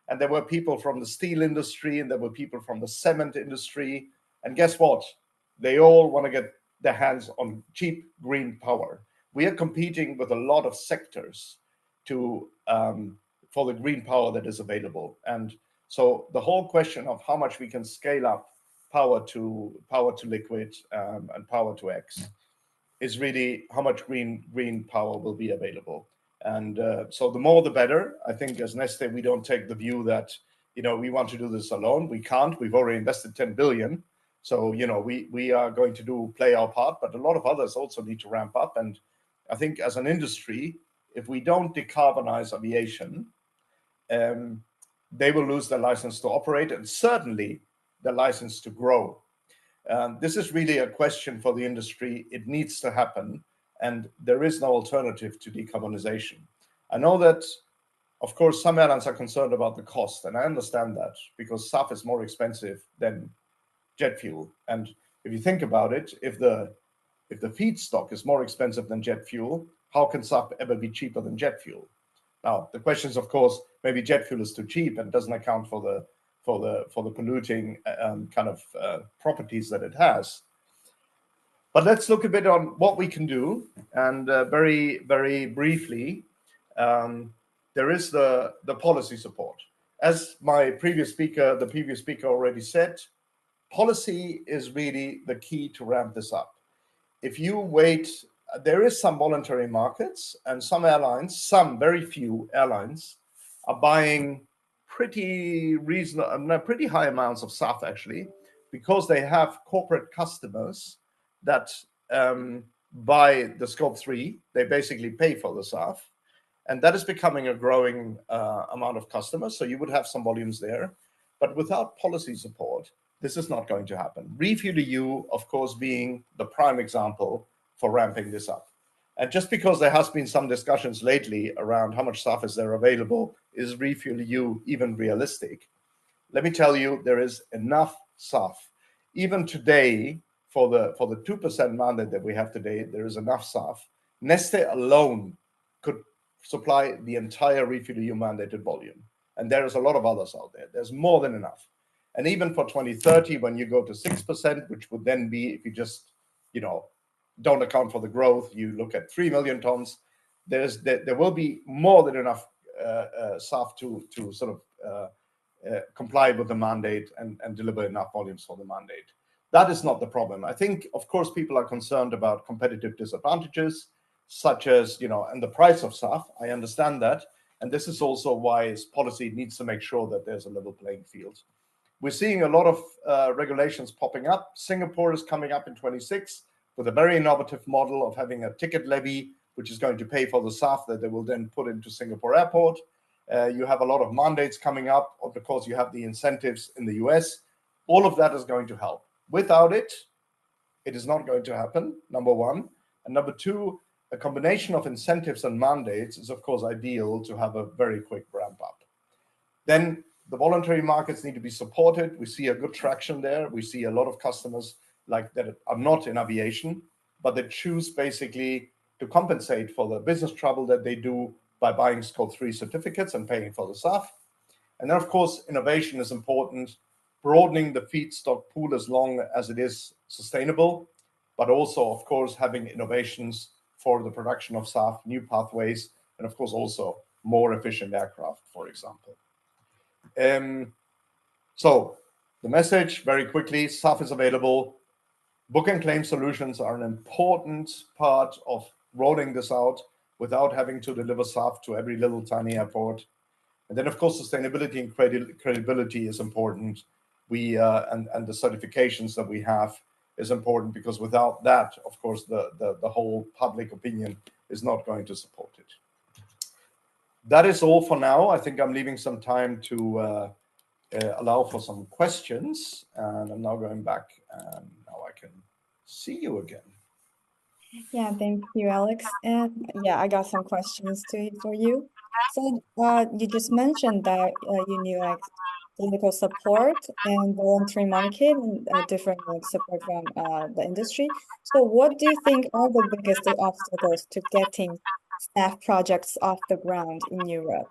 and there were people from the steel industry and there were people from the cement industry. And guess what? They all want to get their hands on cheap green power. We are competing with a lot of sectors for the green power that is available. And so the whole question of how much we can scale up power to liquid and power to X is really how much green power will be available. And so the more the better. I think as Neste, we don't take the view that we want to do this alone. We can't. We've already invested 10 billion. So we are going to play our part, but a lot of others also need to ramp up. And I think as an industry, if we don't decarbonize aviation, they will lose their license to operate and certainly the license to grow. This is really a question for the industry. It needs to happen, and there is no alternative to decarbonization. I know that, of course, some airlines are concerned about the cost, and I understand that because SAF is more expensive than jet fuel. And if you think about it, if the feedstock is more expensive than jet fuel, how can SAF ever be cheaper than jet fuel? Now, the question is, of course, maybe jet fuel is too cheap and doesn't account for the polluting kind of properties that it has. But let's look a bit on what we can do. And very, very briefly, there is the policy support. As the previous speaker already said, policy is really the key to ramp this up. If you wait, there is some voluntary markets, and some airlines, some very few airlines, are buying pretty high amounts of SAF actually, because they have corporate customers that buy the Scope 3. They basically pay for the SAF, and that is becoming a growing amount of customers. So you would have some volumes there, but without policy support, this is not going to happen. RefuelEU, of course, being the prime example for ramping this up. And just because there has been some discussions lately around how much SAF is there available, is RefuelEU even realistic? Let me tell you, there is enough SAF. Even today, for the 2% mandate that we have today, there is enough SAF. Neste alone could supply the entire RefuelEU mandated volume. And there is a lot of others out there. There's more than enough. And even for 2030, when you go to 6%, which would then be, if you just, don't account for the growth, you look at 3 million tons, there will be more than enough SAF to sort of comply with the mandate and deliver enough volumes for the mandate. That is not the problem. I think, of course, people are concerned about competitive disadvantages, such as, and the price of SAF. I understand that. And this is also why policy needs to make sure that there's a level playing field. We're seeing a lot of regulations popping up. Singapore is coming up in 26 with a very innovative model of having a ticket levy, which is going to pay for the SAF that they will then put into Singapore Airport. You have a lot of mandates coming up, or because you have the incentives in the US. All of that is going to help. Without it, it is not going to happen, number one. And number two, a combination of incentives and mandates is, of course, ideal to have a very quick ramp up. Then the voluntary markets need to be supported. We see a good traction there. We see a lot of customers like that are not in aviation, but they choose basically to compensate for the business travel that they do by buying Scope 3 certificates and paying for the SAF. And then, of course, innovation is important, broadening the feedstock pool as long as it is sustainable, but also, of course, having innovations for the production of SAF, new pathways, and of course, also more efficient aircraft, for example. So the message very quickly, SAF is available. Book and claim solutions are an important part of rolling this out without having to deliver SAF to every little tiny airport. And then, of course, sustainability and credibility is important. And the certifications that we have is important, because without that, of course, the whole public opinion is not going to support it. That is all for now. I think I'm leaving some time to allow for some questions. And I'm now going back, and now I can see you again. Yeah, thank you, Alex. And yeah, I got some questions for you. So you just mentioned that you need like political support and voluntary market and different like support from the industry. So what do you think are the biggest obstacles to getting SAF projects off the ground in Europe?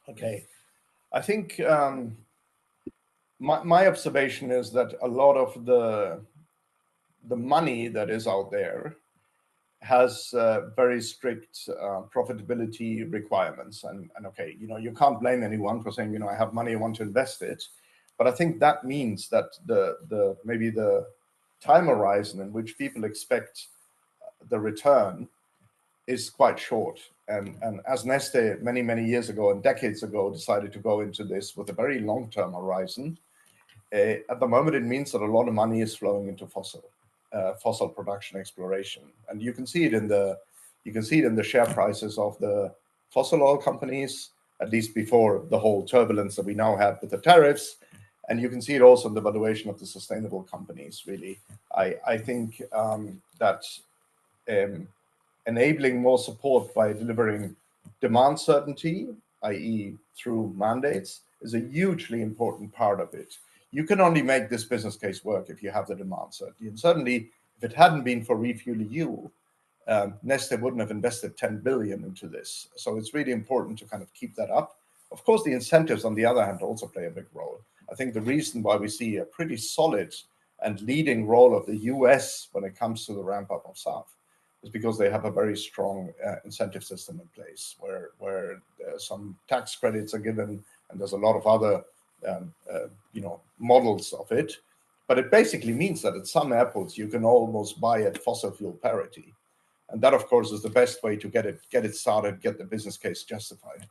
Okay, I think my observation is that a lot of the money that is out there has very strict profitability requirements. And okay, you can't blame anyone for saying, I have money, I want to invest it. But I think that means that maybe the time horizon in which people expect the return is quite short. And as Neste many years ago and decades ago decided to go into this with a very long-term horizon, at the moment it means that a lot of money is flowing into fossil production exploration, and you can see it in the share prices of the fossil oil companies, at least before the whole turbulence that we now have with the tariffs, and you can see it also in the valuation of the sustainable companies. Really, I think that enabling more support by delivering demand certainty, i.e. through mandates, is a hugely important part of it. You can only make this business case work if you have the demand certainty. And certainly, if it hadn't been for RefuelEU, Neste wouldn't have invested 10 billion into this. So it's really important to kind of keep that up. Of course, the incentives, on the other hand, also play a big role. I think the reason why we see a pretty solid and leading role of the US when it comes to the ramp up of SAF is because they have a very strong incentive system in place where some tax credits are given, and there's a lot of other models of it. But it basically means that at some airports you can almost buy at fossil fuel parity, and that, of course, is the best way to get it started, get the business case justified.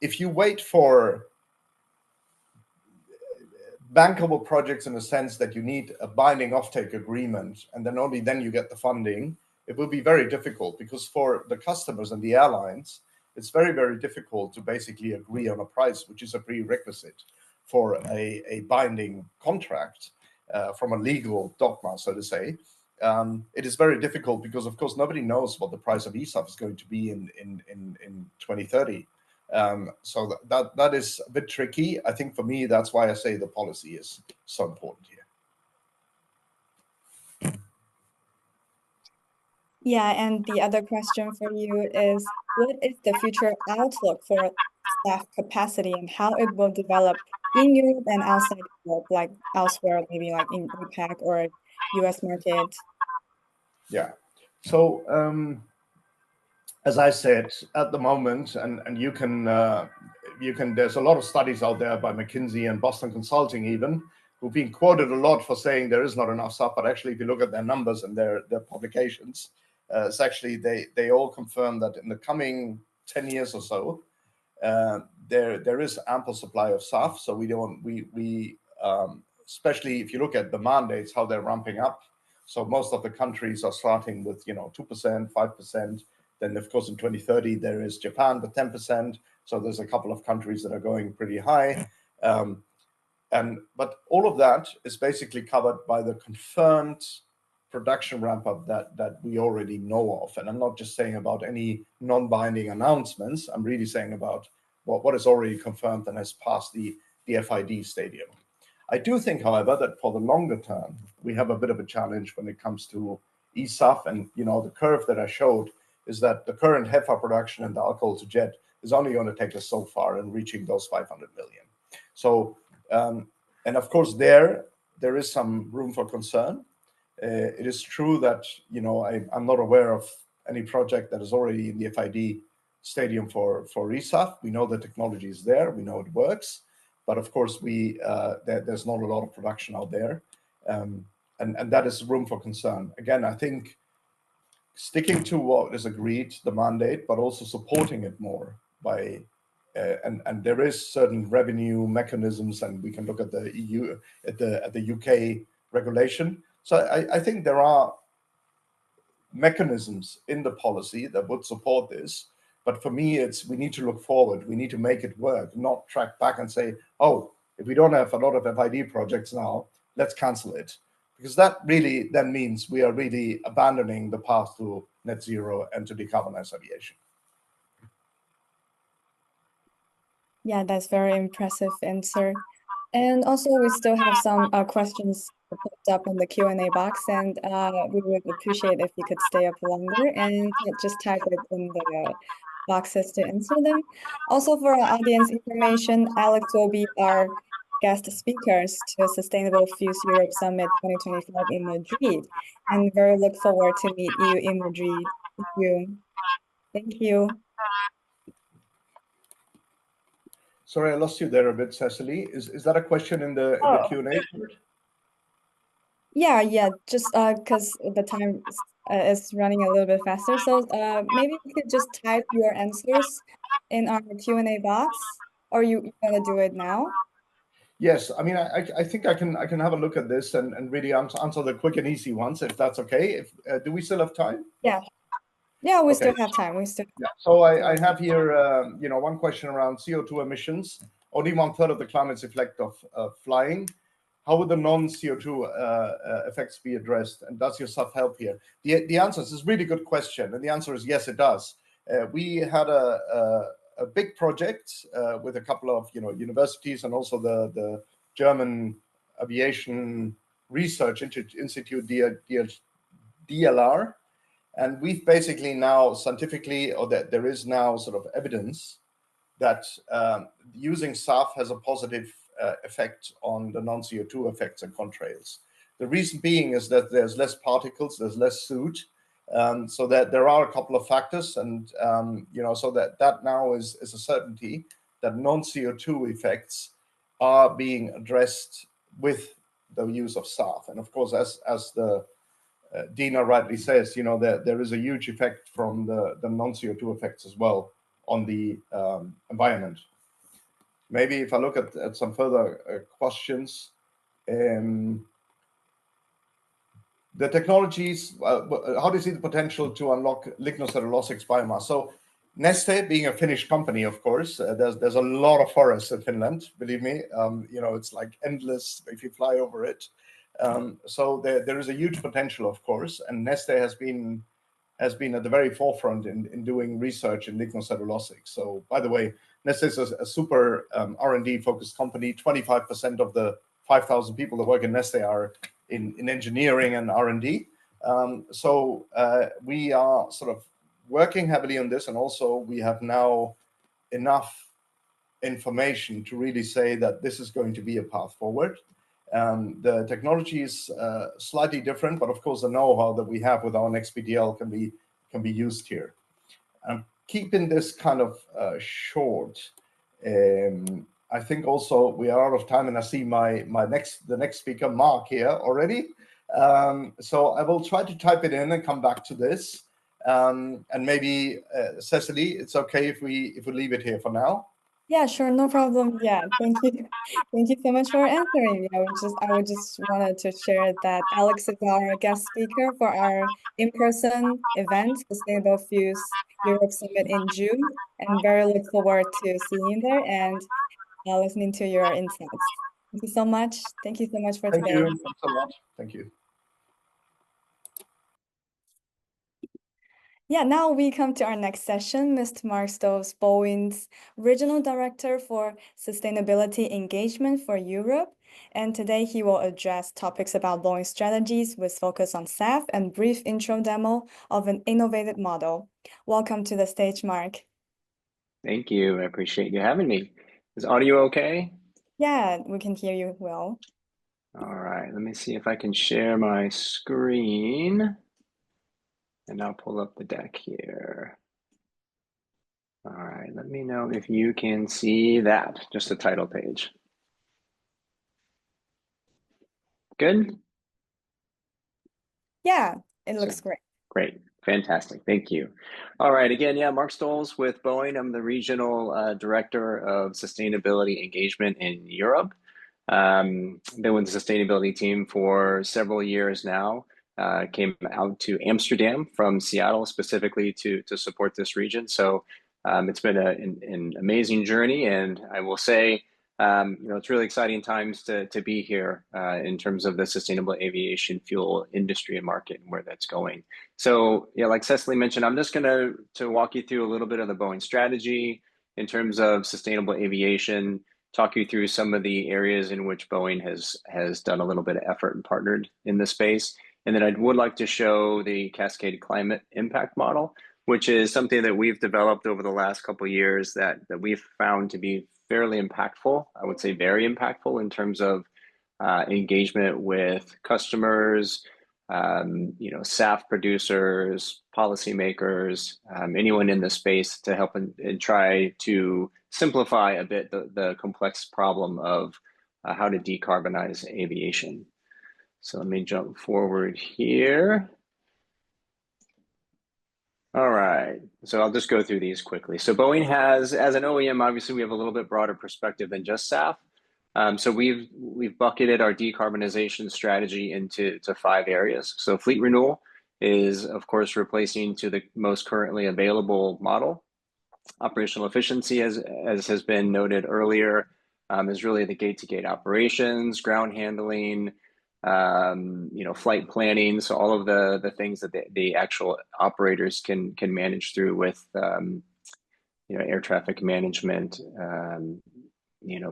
If you wait for bankable projects in the sense that you need a binding offtake agreement and then only then you get the funding, it will be very difficult, because for the customers and the airlines, it's very difficult to basically agree on a price, which is a prerequisite for a binding contract from a legal dogma, so to say. It is very difficult because, of course, nobody knows what the price of eSAF is going to be in 2030. So that is a bit tricky. I think for me, that's why I say the policy is so important here. Yeah, and the other question for you is, what is the future outlook for SAF capacity and how it will develop in Europe and outside Europe, like elsewhere, maybe like in APAC or US market? Yeah. So as I said, at the moment, and you can there's a lot of studies out there by McKinsey and Boston Consulting even, who've been quoted a lot for saying there is not enough SAF, but actually if you look at their numbers and their publications, it's actually they all confirm that in the coming 10 years or so, there is ample supply of SAF, so especially if you look at the mandates, how they're ramping up. So most of the countries are starting with 2%, 5%. Then of course in 2030 there is Japan with 10%. So there's a couple of countries that are going pretty high. But all of that is basically covered by the confirmed production ramp up that we already know of. And I'm not just saying about any non-binding announcements. I'm really saying about what is already confirmed and has passed the FID stadium. I do think, however, that for the longer term, we have a bit of a challenge when it comes to eSAF. And the curve that I showed is that the current HEFA production and the alcohol to jet is only going to take us so far in reaching those 500 million. So, and of course, there is some room for concern. It is true that I'm not aware of any project that is already in the FID stadium for eSAF. We know the technology is there. We know it works. But of course, there's not a lot of production out there, and that is room for concern. Again, I think sticking to what is agreed, the mandate, but also supporting it more by, and there is certain revenue mechanisms, and we can look at the EU, at the UK regulation. So I think there are mechanisms in the policy that would support this. But for me, we need to look forward. We need to make it work, not track back and say, oh, if we don't have a lot of FID projects now, let's cancel it. Because that really then means we are really abandoning the path to net zero and to decarbonize aviation. Yeah, that's very impressive answer. And also, we still have some questions popped up in the Q&A box, and we would appreciate if you could stay up longer and just type it in the boxes to answer them. Also, for our audience information, Alex will be our guest speakers to Sustainable Fuels Europe Summit 2025 in Madrid, and very look forward to meet you in Madrid. Thank you. Thank you. Sorry, I lost you there a bit, Cecily. Is that a question in the Q&A? Yeah, just because the time is running a little bit faster. So maybe you could just type your answers in our Q&A box, or you want to do it now? Yes, I mean, I think I can have a look at this and really answer the quick and easy ones, if that's okay. Do we still have time? Yeah, we still have time. Yeah. So I have here, one question around CO2 emissions. Only 1/3 of the climate's effect of flying. How would the non-CO2 effects be addressed? And does your SAF help here? The answer is a really good question. And the answer is yes, it does. We had a big project with a couple of universities and also the German Aviation Research Institute, DLR. And we've basically now scientifically, or that there is now sort of evidence that using SAF has a positive effect on the non-CO2 effects and contrails. The reason being is that there's less particles, there's less soot, so that there are a couple of factors, and so that now is a certainty that non-CO2 effects are being addressed with the use of SAF. And of course, as the Dina rightly says, there is a huge effect from the non-CO2 effects as well on the environment. Maybe if I look at some further questions, the technologies, how do you see the potential to unlock lignocellulosic biomass? So Neste, being a Finnish company, of course, there's a lot of forests in Finland, believe me. It's like endless if you fly over it. So there is a huge potential, of course, and Neste has been at the very forefront in doing research in lignocellulosic. So, by the way, Neste is a super R&D focused company. 25% of the 5,000 people that work in Neste are in engineering and R&D. So we are sort of working heavily on this, and also we have now enough information to really say that this is going to be a path forward. The technology is slightly different, but of course the know-how that we have with our next PDL can be used here. I'm keeping this kind of short. I think also we are out of time, and I see the next speaker, Mark, here already. So I will try to type it in and come back to this. And maybe Cecily, it's okay if we leave it here for now. Yeah, sure, no problem. Yeah, thank you. Thank you so much for answering. I would just wanted to share that Alex is our guest speaker for our in-person event, Sustainable Fuels Europe Summit in June, and very look forward to seeing you there and listening to your insights. Thank you so much. Thank you so much for Thank today. you. Thanks a lot. Thank you. Yeah, now we come to our next session. Mr. Mark Stoves, Boeing's Regional Director for Sustainability Engagement for Europe. And today he will address topics about Boeing strategies with focus on SAF and brief intro demo of an innovative model. Welcome to the stage, Mark. Thank you. I appreciate you having me. Is audio okay? Yeah, we can hear you well. All right, let me see if I can share my screen. And I'll pull up the deck here. All right, let me know if you can see that, just the title page. Good? Yeah, it looks great. Great, fantastic, thank you. All right, again, yeah, Mark Stoles with Boeing. I'm the Regional Director of Sustainability Engagement in Europe. Been with the sustainability team for several years now. Came out to Amsterdam from Seattle specifically to support this region. So it's been an amazing journey, and I will say, it's really exciting times to be here in terms of the sustainable aviation fuel industry and market and where that's going. So yeah, like Cecily mentioned, I'm just going to walk you through a little bit of the Boeing strategy in terms of sustainable aviation, talk you through some of the areas in which Boeing has done a little bit of effort and partnered in this space. And then I would like to show the Cascade Climate Impact Model, which is something that we've developed over the last couple of years that we've found to be fairly impactful. I would say very impactful in terms of engagement with customers, SAF producers, policymakers, anyone in the space to help and try to simplify a bit the complex problem of how to decarbonize aviation. So let me jump forward here. All right, so I'll just go through these quickly. So Boeing has, as an OEM, obviously we have a little bit broader perspective than just SAF. So we've bucketed our decarbonization strategy into 5 areas. So fleet renewal is, of course, replacing to the most currently available model. Operational efficiency, as has been noted earlier, is really the gate-to-gate operations, ground handling, flight planning. So all of the things that the actual operators can manage through with, air traffic management,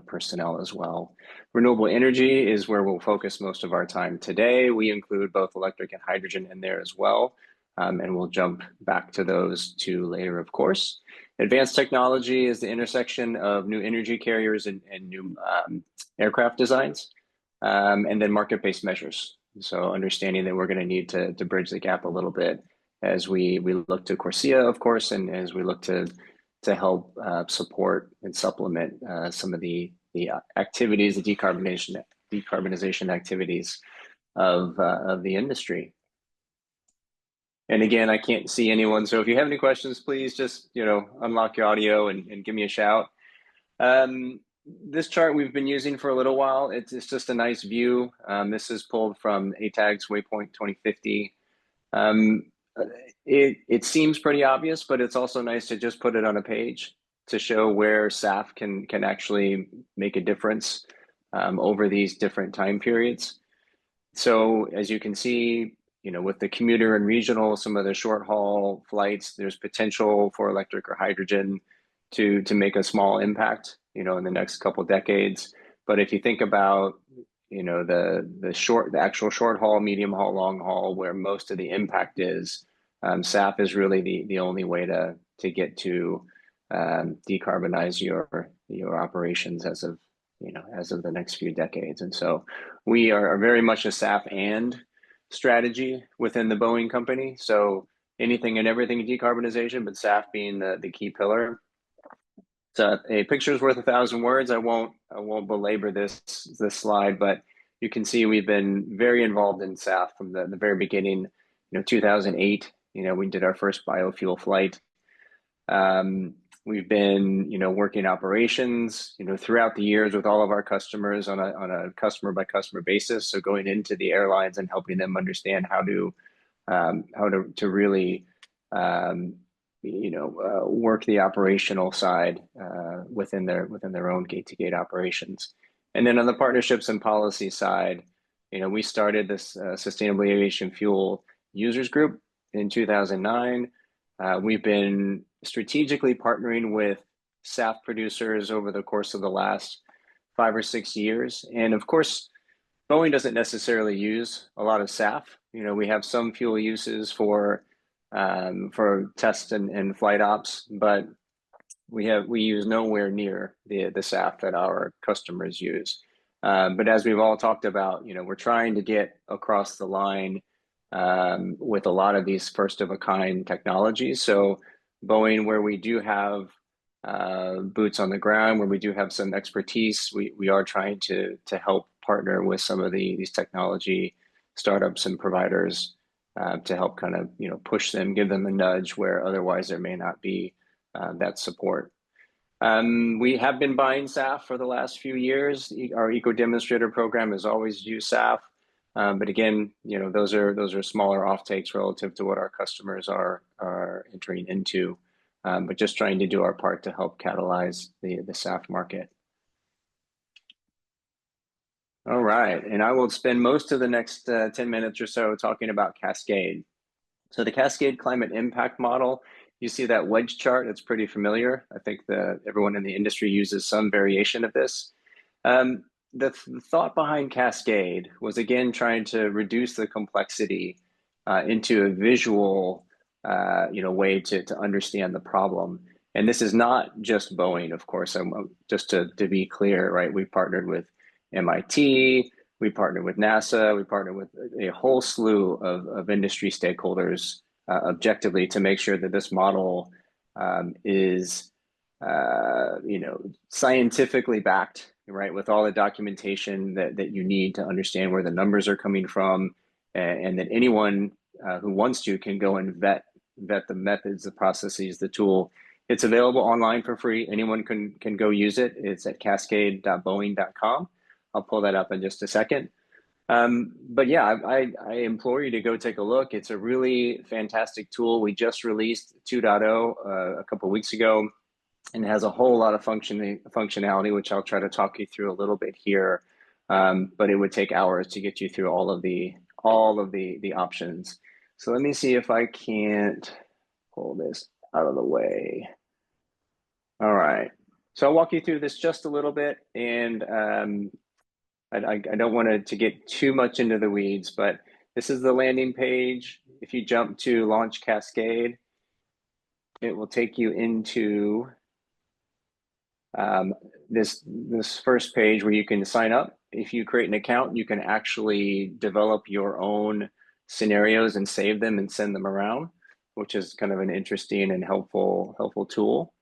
personnel as well. Renewable energy is where we'll focus most of our time today. We include both electric and hydrogen in there as well. And we'll jump back to those 2 later, of course. Advanced technology is the intersection of new energy carriers and new aircraft designs, and then market-based measures. So understanding that we're going to need to bridge the gap a little bit as we look to Corsia, of course, and as we look to help support and supplement some of the activities, the decarbonization activities of the industry. And again, I can't see anyone, so if you have any questions, please just unlock your audio and give me a shout. This chart we've been using for a little while. It's just a nice view. This is pulled from ATAG's Waypoint 2050. It seems pretty obvious, but it's also nice to just put it on a page to show where SAF can actually make a difference over these different time periods. So as you can see, with the commuter and regional, some of the short haul flights, there's potential for electric or hydrogen to make a small impact, in the next couple decades. But if you think about, the actual short haul, medium haul, long haul, where most of the impact is, SAF is really the only way to get to decarbonize your operations as of the next few decades. And so we are very much a SAF and strategy within the Boeing company. So anything and everything decarbonization, but SAF being the key pillar. So a picture is worth 1,000 words. I won't belabor this slide, but you can see we've been very involved in SAF from the very beginning. 2008, we did our first biofuel flight. We've been, working operations, throughout the years with all of our customers on a customer by customer basis. So going into the airlines and helping them understand how to really, work the operational side within their own gate-to-gate operations. And then on the partnerships and policy side, we started this Sustainable Aviation Fuel Users Group in 2009. We've been strategically partnering with SAF producers over the course of the last 5 or 6 years. And of course, Boeing doesn't necessarily use a lot of SAF. We have some fuel uses for test and flight ops, but we use nowhere near the SAF that our customers use. But as we've all talked about, we're trying to get across the line with a lot of these first of a kind technologies. So Boeing, where we do have boots on the ground, where we do have some expertise, we are trying to help partner with some of these technology startups and providers to help kind of push them, give them a nudge where otherwise there may not be that support. We have been buying SAF for the last few years. Our Eco Demonstrator program has always used SAF. But again, those are smaller offtakes relative to what our customers are entering into, but just trying to do our part to help catalyze the SAF market. All right, and I will spend most of the next 10 minutes or so talking about Cascade. So the Cascade Climate Impact Model, you see that wedge chart, it's pretty familiar. I think everyone in the industry uses some variation of this. The thought behind Cascade was, again, trying to reduce the complexity into a visual way to understand the problem. And this is not just Boeing, of course. Just to be clear, right? We partnered with MIT, we partnered with NASA, we partnered with a whole slew of industry stakeholders objectively to make sure that this model is scientifically backed, right, with all the documentation that you need to understand where the numbers are coming from, and that anyone who wants to can go and vet the methods, the processes, the tool. It's available online for free. Anyone can go use it. It's at cascade.boeing.com. I'll pull that up in just a second. But yeah, I implore you to go take a look. It's a really fantastic tool. We just released 2.0 a couple of weeks ago, and it has a whole lot of functionality, which I'll try to talk you through a little bit here. But it would take hours to get you through all of the options. So let me see if I can't pull this out of the way. All right. So I'll walk you through this just a little bit, and I don't want to get too much into the weeds, but this is the landing page. If you jump to Launch Cascade, it will take you into this first page where you can sign up. If you create an account, you can actually develop your own scenarios and save them and send them around, which is kind of an interesting and helpful tool.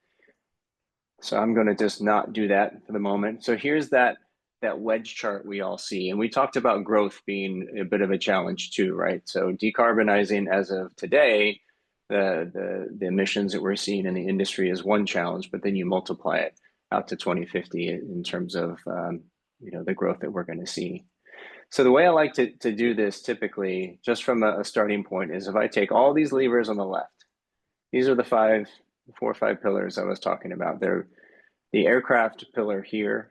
So I'm going to just not do that for the moment. So here's that wedge chart we all see. And we talked about growth being a bit of a challenge too, right? So decarbonizing as of today, the emissions that we're seeing in the industry is one challenge, but then you multiply it out to 2050 in terms of the growth that we're going to see. So the way I like to do this typically, just from a starting point, is if I take all these levers on the left, these are the 4 or 5 pillars I was talking about. They're the aircraft pillar here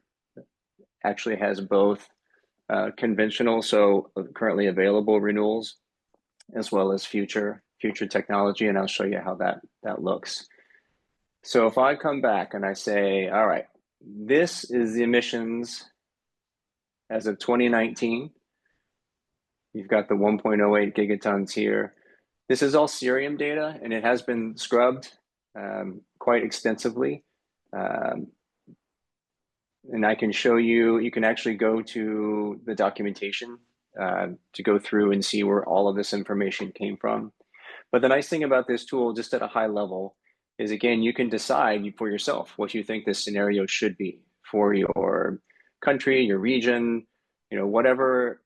actually has both conventional, so currently available renewals, as well as future technology, and I'll show you how that looks. So if I come back and I say, all right, this is the emissions as of 2019. You've got the 1.08 gigatons here. This is all cerium data, and it has been scrubbed quite extensively. And I can show you can actually go to the documentation to go through and see where all of this information came from. But the nice thing about this tool, just at a high level, is again, you can decide for yourself what you think this scenario should be for your country, your region, whatever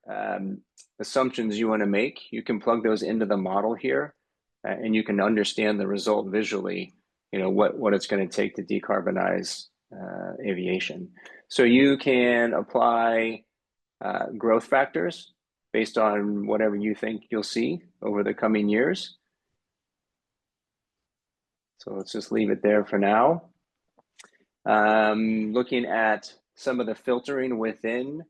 assumptions you want to make. You can plug those into the model here, and you can understand the result visually, what it's going to take to decarbonize aviation. So you can apply growth factors based on whatever you think you'll see over the coming years. So let's just leave it there for now. Looking at some of the filtering within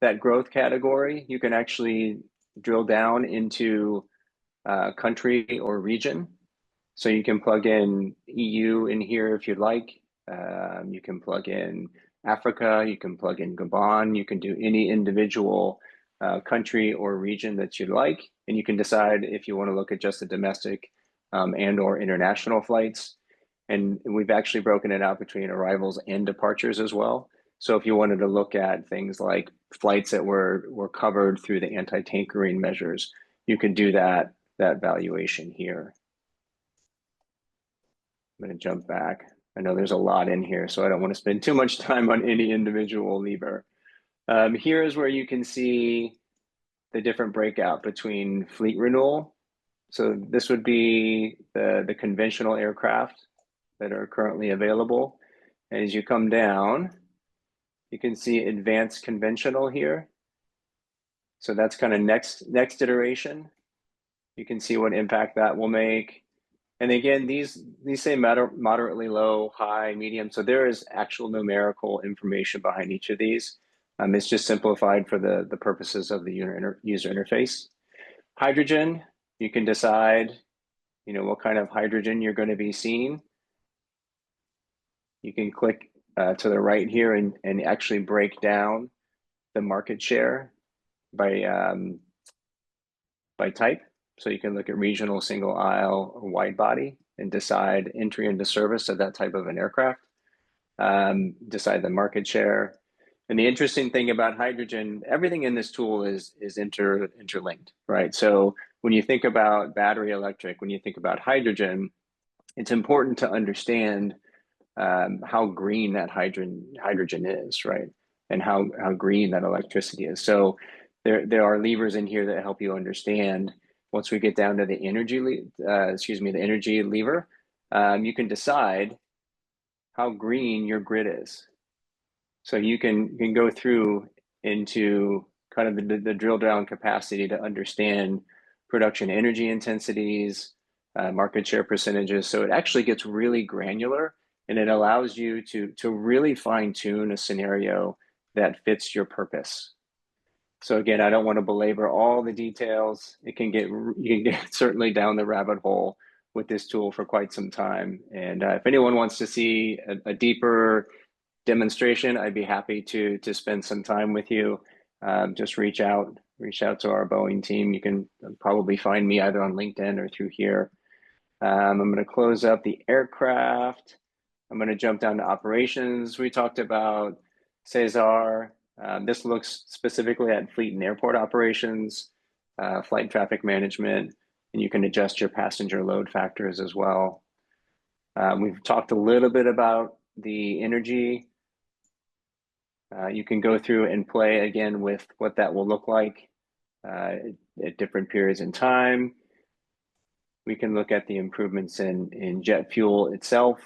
that growth category, you can actually drill down into country or region. So you can plug in EU in here if you'd like. You can plug in Africa, you can plug in Gabon, you can do any individual country or region that you'd like, and you can decide if you want to look at just the domestic and or international flights. And we've actually broken it out between arrivals and departures as well. So if you wanted to look at things like flights that were covered through the anti-tankering measures, you can do that valuation here. I'm going to jump back. I know there's a lot in here, so I don't want to spend too much time on any individual lever. Here is where you can see the different breakout between fleet renewal. So this would be the conventional aircraft that are currently available. And as you come down, you can see advanced conventional here. So that's kind of next iteration. You can see what impact that will make. And again, these say moderately low, high, medium. So there is actual numerical information behind each of these. It's just simplified for the purposes of the user interface. Hydrogen, you can decide, what kind of hydrogen you're going to be seeing. You can click to the right here and actually break down the market share by type. So you can look at regional, single aisle, or wide body and decide entry into service of that type of an aircraft, decide the market share. And the interesting thing about hydrogen, everything in this tool is interlinked, right? So when you think about battery electric, when you think about hydrogen, it's important to understand how green that hydrogen is, right? And how green that electricity is. So there are levers in here that help you understand. Once we get down to the energy lever, you can decide how green your grid is. So you can go through into kind of the drill down capacity to understand production energy intensities, market share percentages. So it actually gets really granular, and it allows you to really fine tune a scenario that fits your purpose. So again, I don't want to belabor all the details. You can get certainly down the rabbit hole with this tool for quite some time. And if anyone wants to see a deeper demonstration, I'd be happy to spend some time with you. Just reach out to our Boeing team. You can probably find me either on LinkedIn or through here. I'm going to close up the aircraft. I'm going to jump down to operations. We talked about Cesar. This looks specifically at fleet and airport operations, flight traffic management, and you can adjust your passenger load factors as well. We've talked a little bit about the energy. You can go through and play again with what that will look like at different periods in time. We can look at the improvements in jet fuel itself.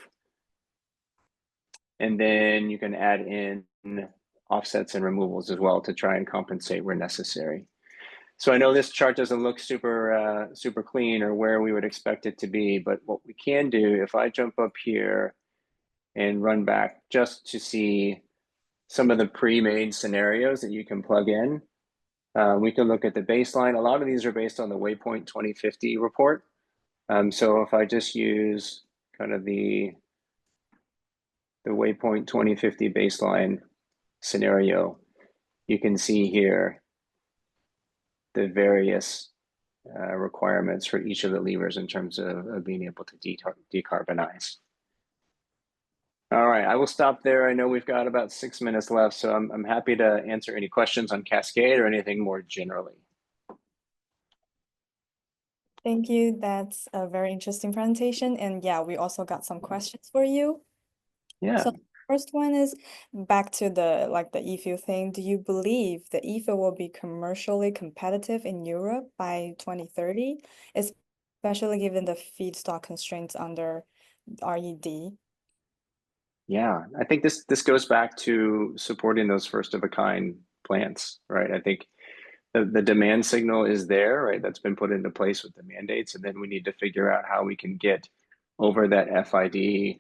And then you can add in offsets and removals as well to try and compensate where necessary. So I know this chart doesn't look super clean or where we would expect it to be, but what we can do, if I jump up here and run back just to see some of the pre-made scenarios that you can plug in, we can look at the baseline. A lot of these are based on the Waypoint 2050 report. So if I just use kind of the Waypoint 2050 baseline scenario, you can see here the various requirements for each of the levers in terms of being able to decarbonize. All right, I will stop there. I know we've got about 6 minutes left, so I'm happy to answer any questions on Cascade or anything more generally. Thank you. That's a very interesting presentation. And yeah, we also got some questions for you. Yeah. So first one is back to the e-fuel thing. Do you believe the e-fuel will be commercially competitive in Europe by 2030, especially given the feedstock constraints under RED? Yeah, I think this goes back to supporting those first of a kind plants, right? I think the demand signal is there, right? That's been put into place with the mandates, and then we need to figure out how we can get over that FID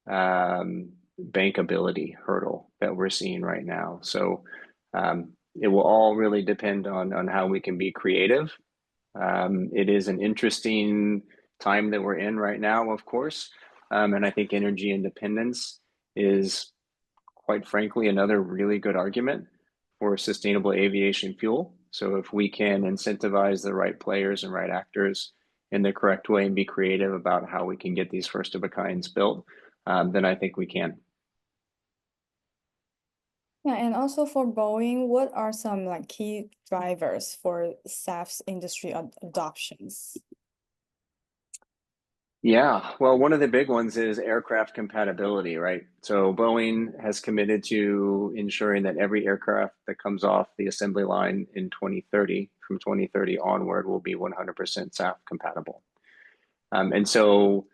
bankability hurdle that we're seeing right now. So it will all really depend on how we can be creative. It is an interesting time that we're in right now, of course. And I think energy independence is, quite frankly, another really good argument for sustainable aviation fuel. So if we can incentivize the right players and right actors in the correct way and be creative about how we can get these first of a kinds built, then I think we can. Yeah, and also for Boeing, what are some like key drivers for SAF's industry adoptions? Yeah, well, one of the big ones is aircraft compatibility, right? So Boeing has committed to ensuring that every aircraft that comes off the assembly line in 2030, from 2030 onward, will be 100% SAF compatible. And so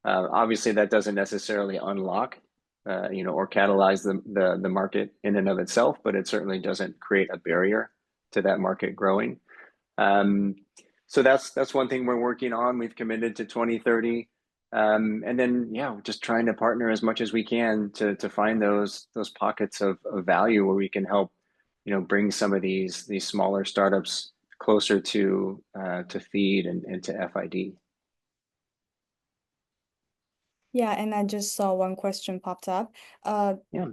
obviously that doesn't necessarily unlock, or catalyze the market in and of itself, but it certainly doesn't create a barrier to that market growing. So that's one thing we're working on. We've committed to 2030, and then yeah, just trying to partner as much as we can to find those pockets of value where we can help, bring some of these smaller startups closer to feed and to FID. Yeah, and I just saw one question popped up. Yeah.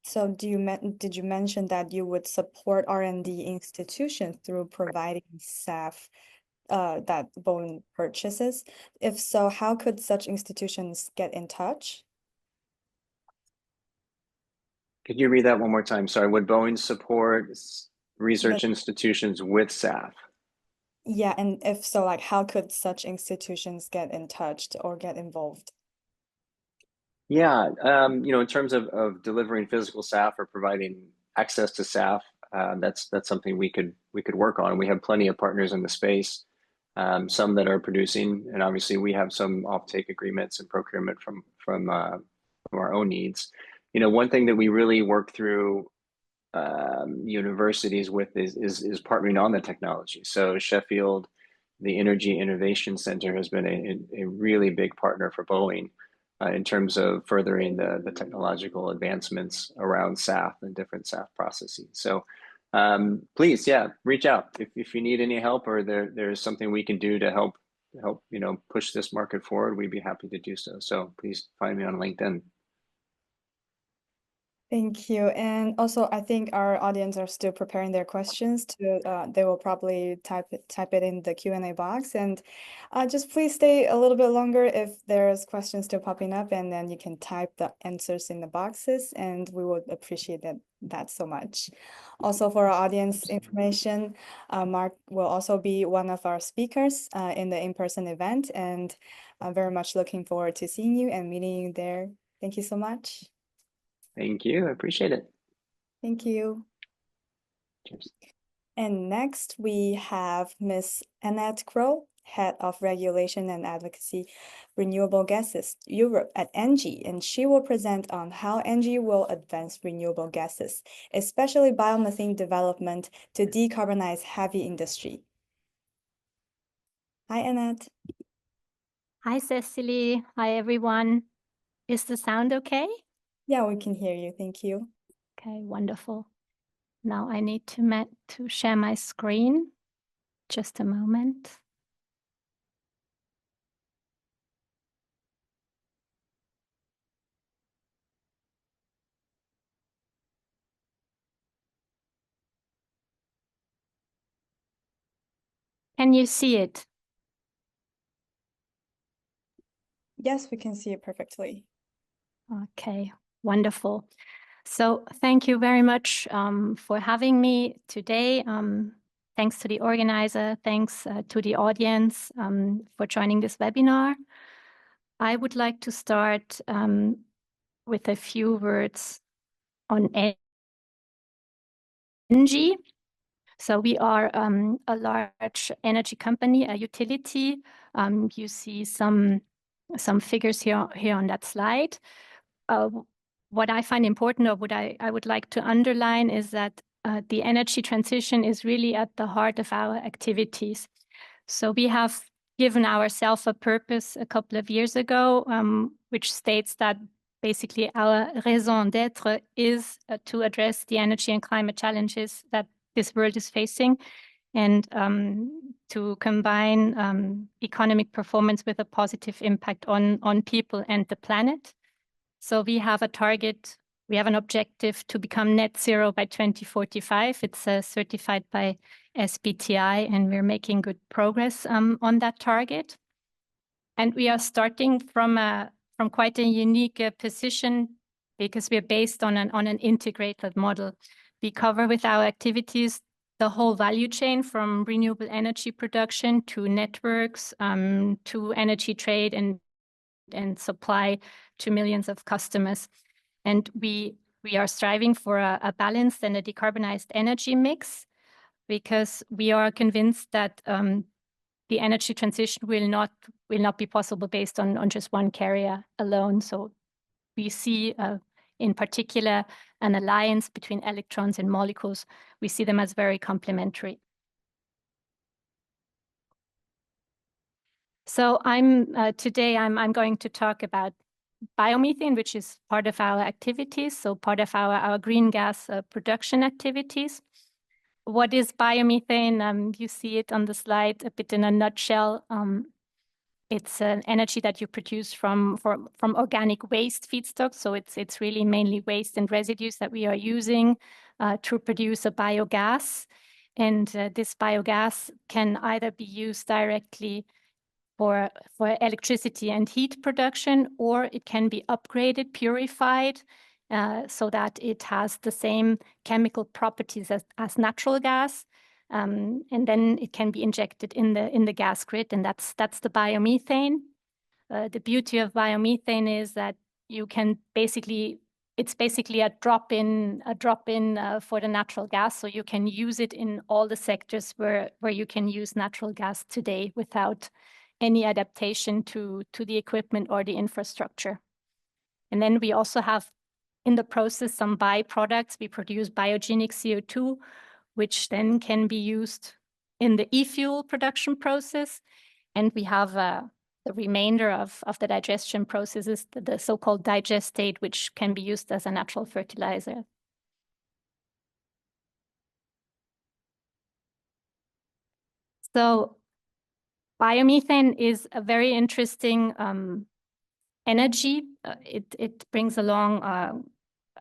So did you mention that you would support R&D institutions through providing SAF that Boeing purchases? If so, how could such institutions get in touch? Could you read that one more time? Sorry, would Boeing support research institutions with SAF? Yeah, and if so, like how could such institutions get in touch or get involved? Yeah, in terms of delivering physical SAF or providing access to SAF, that's something we could work on. We have plenty of partners in the space, some that are producing, and obviously we have some offtake agreements and procurement from our own needs. One thing that we really work through universities with is partnering on the technology. So Sheffield, the Energy Innovation Center, has been a really big partner for Boeing in terms of furthering the technological advancements around SAF and different SAF processes. So please, yeah, reach out if you need any help or there's something we can do to help push this market forward. We'd be happy to do so. So please find me on LinkedIn. Thank you. And also, I think our audience are still preparing their questions they will probably type it in the Q&A box. And just please stay a little bit longer if there's questions still popping up, and then you can type the answers in the boxes, and we would appreciate that so much. Also, for our audience information, Mark will also be one of our speakers in the in-person event, and I'm very much looking forward to seeing you and meeting you there. Thank you so much. Thank you. I appreciate it. Thank you. Cheers. And next we have Ms. Annette Crow, Head of Regulation and Advocacy, Renewable Gases Europe at ENGIE, and she will present on how ENGIE will advance renewable gases, especially biomethane development to decarbonize heavy industry. Hi, Annette. Hi, Cecily. Hi, everyone. Is the sound okay? Yeah, we can hear you. Thank you. Okay, wonderful. Now I need to share my screen. Just a moment. Can you see it? Yes, we can see it perfectly. Okay, wonderful. So thank you very much for having me today. Thanks to the organizer, thanks to the audience for joining this webinar. I would like to start with a few words on ENGIE. So we are a large energy company, a utility. You see some some figures here on that slide. What I find important, or what I would like to underline, is that the energy transition is really at the heart of our activities. So we have given ourselves a purpose a couple of years ago, which states that basically our raison d'être is to address the energy and climate challenges that this world is facing, and to combine economic performance with a positive impact on people and the planet. So we have a target, we have an objective to become net zero by 2045. It's certified by SBTi, and we're making good progress on that target. And we are starting from quite a unique position, because we're based on an integrated model. We cover with our activities the whole value chain, from renewable energy production to networks, to energy trade and supply to millions of customers. And we are striving for a balanced and a decarbonized energy mix, because we are convinced that the energy transition will not be possible based on just one carrier alone. So we see in particular an alliance between electrons and molecules. We see them as very complementary. So today I'm going to talk about biomethane, which is part of our activities, so part of our green gas production activities. What is biomethane? You see it on the slide a bit in a nutshell. It's an energy that you produce from organic waste feedstock. So it's really mainly waste and residues that we are using to produce a biogas. And this biogas can either be used directly for electricity and heat production, or it can be upgraded, purified, so that it has the same chemical properties as natural gas. And then it can be injected in the gas grid, and that's the biomethane. The beauty of biomethane is that you can it's basically a drop-in for the natural gas, so you can use it in all the sectors where you can use natural gas today without any adaptation to the equipment or the infrastructure. And then we also have in the process some byproducts. We produce biogenic CO2, which then can be used in the e-fuel production process. And we have the remainder of the digestion processes, the so-called digestate, which can be used as a natural fertilizer. So biomethane is a very interesting energy. It brings along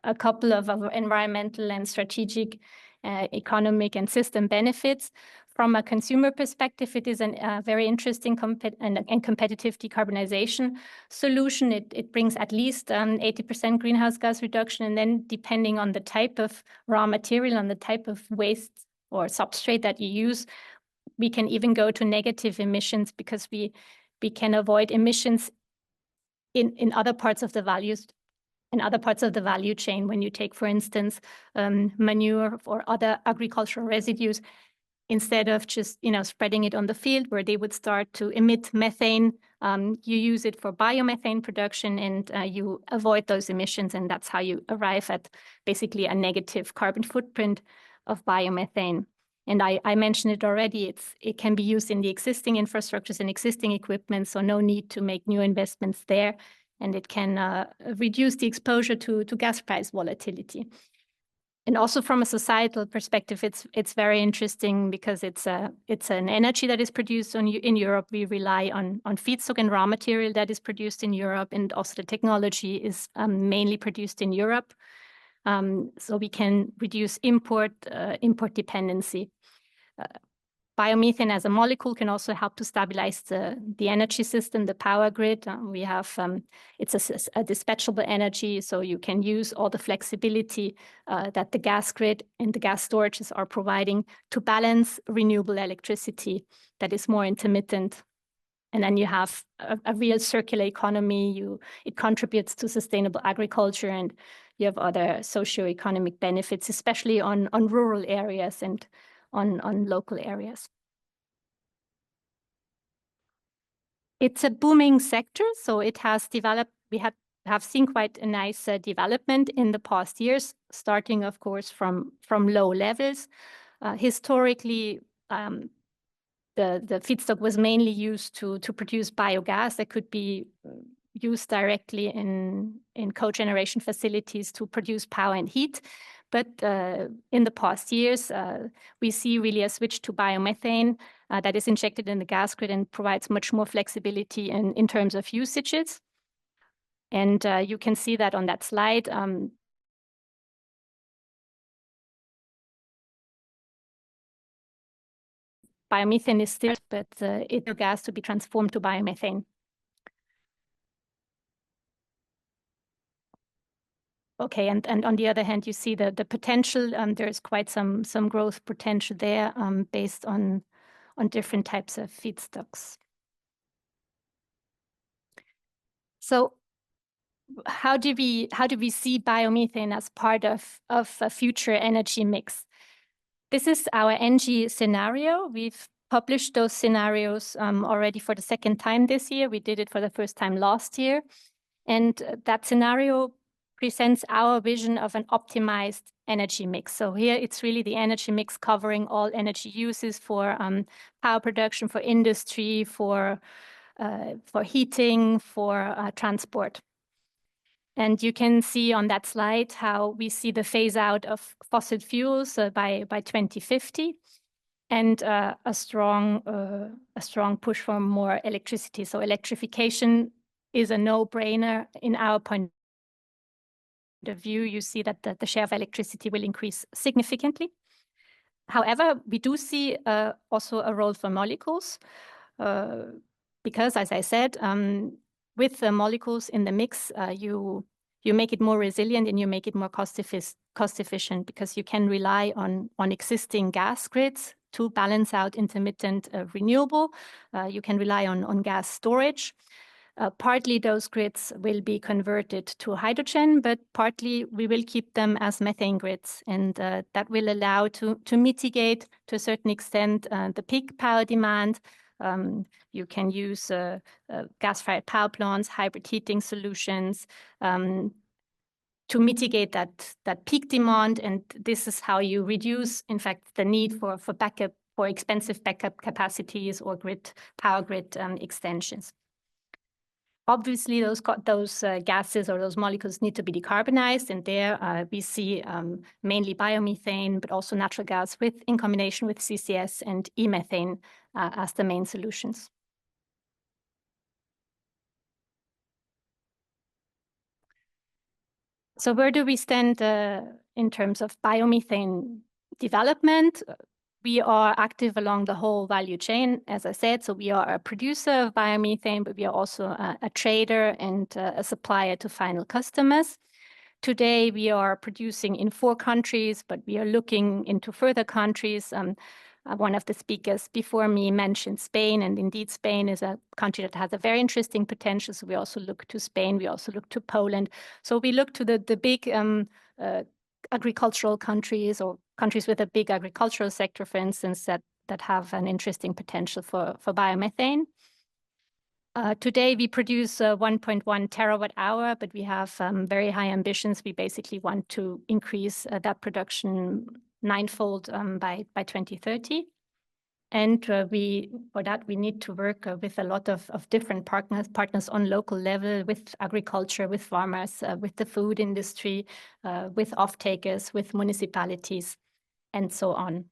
a couple of environmental and strategic, economic and system benefits. From a consumer perspective, it is a very interesting and competitive decarbonization solution. It brings at least 80% greenhouse gas reduction, and then depending on the type of raw material, on the type of waste or substrate that you use, we can even go to negative emissions, because we can avoid emissions in other parts of the value chain. When you take, for instance, manure or other agricultural residues, instead of just spreading it on the field where they would start to emit methane, you use it for biomethane production, and you avoid those emissions, and that's how you arrive at basically a negative carbon footprint of biomethane. And I mentioned it already, it can be used in the existing infrastructures and existing equipment, so no need to make new investments there. And it can reduce the exposure to gas price volatility. And also from a societal perspective, it's very interesting, because it's an energy that is produced in Europe. We rely on feedstock and raw material that is produced in Europe, and also the technology is mainly produced in Europe. So we can reduce import dependency. Biomethane as a molecule can also help to stabilize the energy system, the power grid. We have it's a dispatchable energy, so you can use all the flexibility that the gas grid and the gas storages are providing to balance renewable electricity that is more intermittent. And then you have a real circular economy. It contributes to sustainable agriculture, and you have other socioeconomic benefits, especially on rural areas and on local areas. It's a booming sector, so it has developed. We have seen quite a nice development in the past years, starting, of course, from low levels. Historically, the feedstock was mainly used to produce biogas that could be used directly in cogeneration facilities to produce power and heat. But in the past years, we see really a switch to biomethane that is injected in the gas grid and provides much more flexibility in terms of usages. And you can see that on that slide. Biomethane is still, but it's a gas to be transformed to biomethane. Okay, and on the other hand, you see the potential. There's quite some growth potential there based on different types of feedstocks. So how do we see biomethane as part of a future energy mix? This is our ENGIE scenario. We've published those scenarios already for the second time this year. We did it for the first time last year. And that scenario presents our vision of an optimized energy mix. So here it's really the energy mix covering all energy uses for power production, for industry, for heating, for transport. And you can see on that slide how we see the phase out of fossil fuels by 2050, and a strong push for more electricity. So electrification is a no-brainer in our point of view. You see that the share of electricity will increase significantly. However, we do see also a role for molecules because, as I said, with the molecules in the mix, you make it more resilient and you make it more cost efficient because you can rely on existing gas grids to balance out intermittent renewable. You can rely on gas storage. Partly those grids will be converted to hydrogen, but partly we will keep them as methane grids, and that will allow to mitigate to a certain extent the peak power demand. You can use gas-fired power plants, hybrid heating solutions to mitigate that peak demand, and this is how you reduce, in fact, the need for backup, for expensive backup capacities or power grid extensions. Obviously, those gases or those molecules need to be decarbonized, and there we see mainly biomethane, but also natural gas in combination with CCS and e-methane as the main solutions. So where do we stand in terms of biomethane development? We are active along the whole value chain, as I said. So we are a producer of biomethane, but we are also a trader and a supplier to final customers. Today, we are producing in 4 countries, but we are looking into further countries. One of the speakers before me mentioned Spain, and indeed Spain is a country that has a very interesting potential. So we also look to Spain, we also look to Poland. So we look to the big agricultural countries or countries with a big agricultural sector, for instance, that have an interesting potential for biomethane. Today, we produce 1.1 terawatt hour, but we have very high ambitions. We basically want to increase that production 9-fold by 2030. And for that, we need to work with a lot of different partners on local level, with agriculture, with farmers, with the food industry, with off-takers, with municipalities, and so on.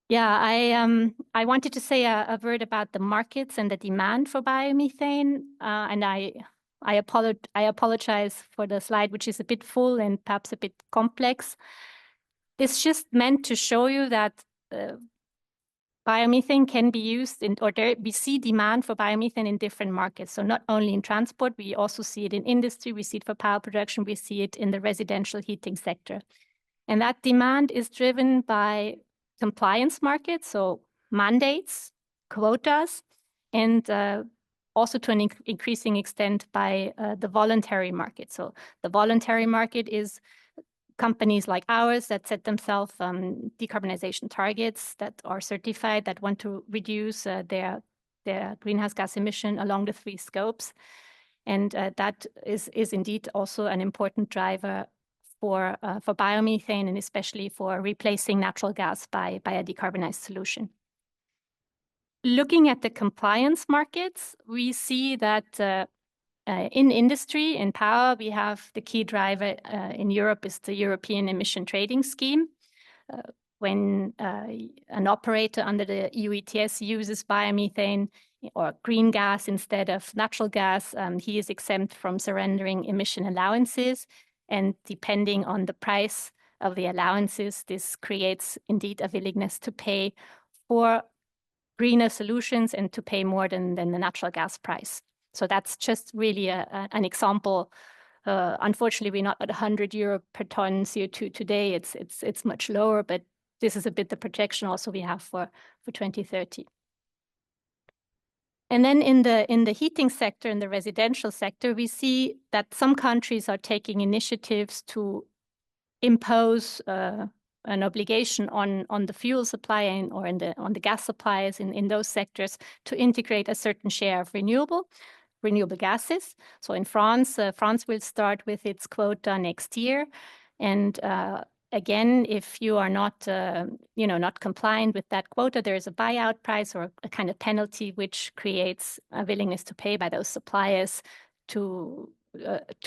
Yeah, I wanted to say a word about the markets and the demand for biomethane, and I apologize for the slide, which is a bit full and perhaps a bit complex. It's just meant to show you that biomethane can be used we see demand for biomethane in different markets. So not only in transport, we also see it in industry, we see it for power production, we see it in the residential heating sector. And that demand is driven by compliance markets, so mandates, quotas, and also to an increasing extent by the voluntary market. So the voluntary market is companies like ours that set themselves decarbonization targets that are certified, that want to reduce their greenhouse gas emission along the 3 scopes. And that is indeed also an important driver for biomethane, and especially for replacing natural gas by a decarbonized solution. Looking at the compliance markets, we see that in industry, in power, we have the key driver in Europe is the European Emission Trading Scheme. When an operator under the EU ETS uses biomethane or green gas instead of natural gas, he is exempt from surrendering emission allowances. And depending on the price of the allowances, this creates indeed a willingness to pay for greener solutions and to pay more than the natural gas price. So that's just really an example. Unfortunately, we're not at 100 euro per ton CO2 today. It's much lower, but this is a bit the projection also we have for 2030. And then in the heating sector, in the residential sector, we see that some countries are taking initiatives to impose an obligation on the fuel supply or on the gas suppliers in those sectors to integrate a certain share of renewable gases. So in France, France will start with its quota next year, and again, if you are not not compliant with that quota, there is a buyout price or a kind of penalty which creates a willingness to pay by those suppliers to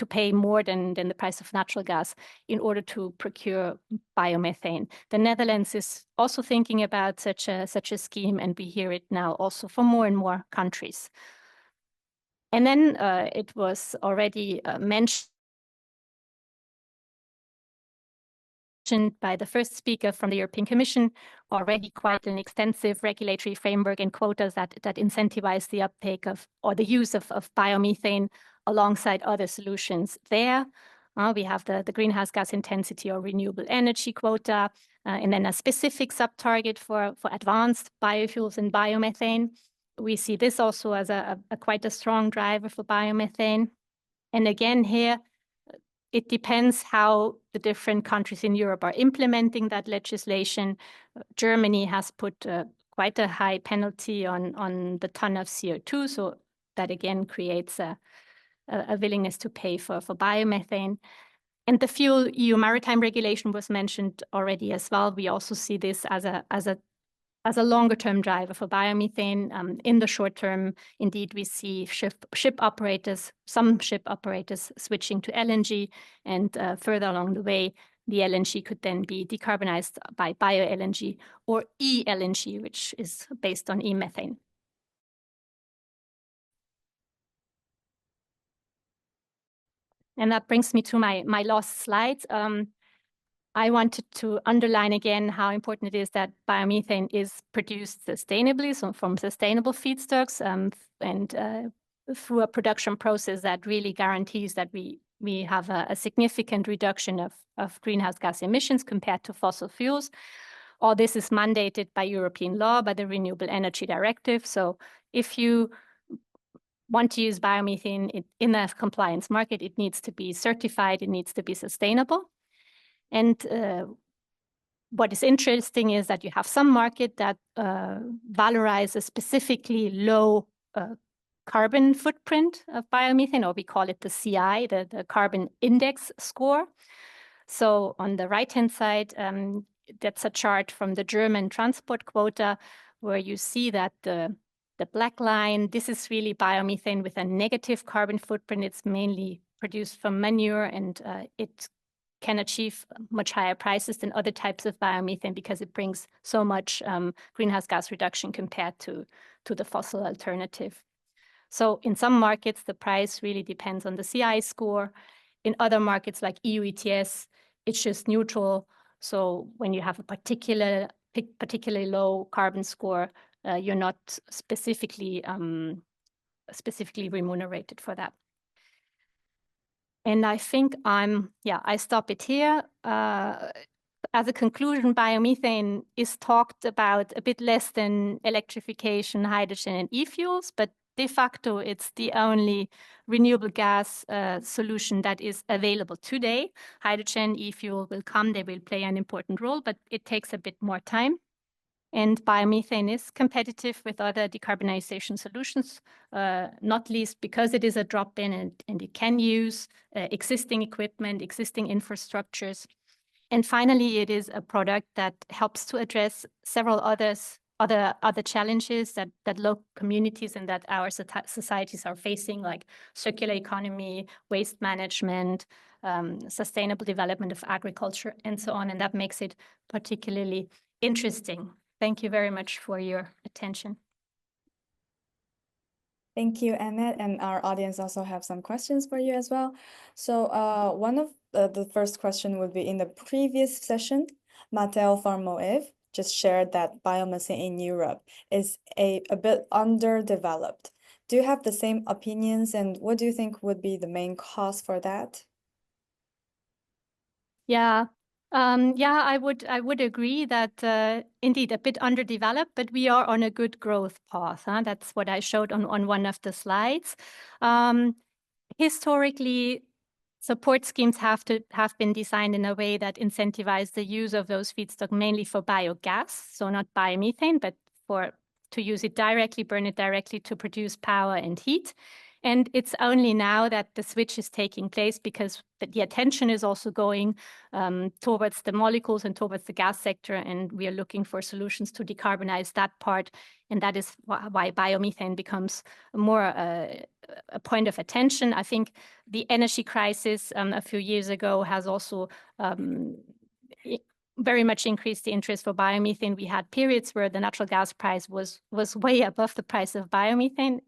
pay more than the price of natural gas in order to procure biomethane. The Netherlands is also thinking about such a scheme, and we hear it now also from more and more countries. And then it was already mentioned by the first speaker from the European Commission, already quite an extensive regulatory framework and quotas that incentivize the uptake of or the use of biomethane alongside other solutions there. We have the greenhouse gas intensity or renewable energy quota, and then a specific sub-target for advanced biofuels and biomethane. We see this also as quite a strong driver for biomethane. And again, here, it depends how the different countries in Europe are implementing that legislation. Germany has put quite a high penalty on the ton of CO2, so that again creates a willingness to pay for biomethane. And the FuelEU Maritime regulation was mentioned already as well. We also see this as a longer-term driver for biomethane. In the short term, indeed, we see some ship operators switching to LNG, and further along the way, the LNG could then be decarbonized by bio-LNG or e-LNG, which is based on e-methane. And that brings me to my last slide. I wanted to underline again how important it is that biomethane is produced sustainably, so from sustainable feedstocks, and through a production process that really guarantees that we have a significant reduction of greenhouse gas emissions compared to fossil fuels. All this is mandated by European law, by the Renewable Energy Directive. So if you want to use biomethane in a compliance market, it needs to be certified, it needs to be sustainable. And what is interesting is that you have some market that valorize a specifically low carbon footprint of biomethane, or we call it the CI, the carbon index score. So on the right-hand side, that's a chart from the German transport quota, where you see that the black line, this is really biomethane with a negative carbon footprint. It's mainly produced from manure, and it can achieve much higher prices than other types of biomethane because it brings so much greenhouse gas reduction compared to the fossil alternative. So in some markets, the price really depends on the CI score. In other markets like EU ETS, it's just neutral. So when you have a particularly low carbon score, you're not specifically remunerated for that. And I think I stop it here. As a conclusion, biomethane is talked about a bit less than electrification, hydrogen, and e-fuels, but de facto, it's the only renewable gas solution that is available today. Hydrogen, e-fuel will come, they will play an important role, but it takes a bit more time. And biomethane is competitive with other decarbonization solutions, not least because it is a drop-in and you can use existing equipment, existing infrastructures. And finally, it is a product that helps to address several other challenges that local communities and that our societies are facing, like circular economy, waste management, sustainable development of agriculture, and so on. And that makes it particularly interesting. Thank you very much for your attention. Thank you, Annette, and our audience also have some questions for you as well. So one of the first question would be, in the previous session, Matteo from Moeve just shared that biomethane in Europe is a bit underdeveloped. Do you have the same opinions, and what do you think would be the main cause for that? Yeah. I would agree that indeed a bit underdeveloped, but we are on a good growth path. That's what I showed on one of the slides. Historically, support schemes have been designed in a way that incentivize the use of those feedstock mainly for biogas, so not biomethane, but to use it directly, burn it directly to produce power and heat. And it's only now that the switch is taking place because the attention is also going towards the molecules and towards the gas sector, and we are looking for solutions to decarbonize that part. And that is why biomethane becomes more a point of attention. I think the energy crisis a few years ago has also very much increased the interest for biomethane. We had periods where the natural gas price was way above the price of biomethane.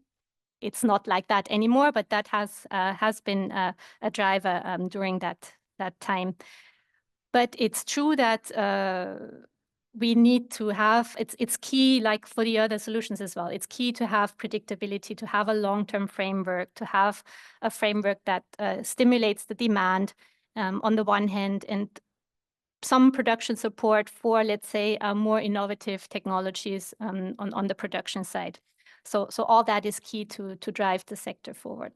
It's not like that anymore, but that has been a driver during that time. But it's true that we need to have, it's key, like for the other solutions as well, it's key to have predictability, to have a long-term framework, to have a framework that stimulates the demand on the one hand, and some production support for, let's say, more innovative technologies on the production side. So all that is key to drive the sector forward.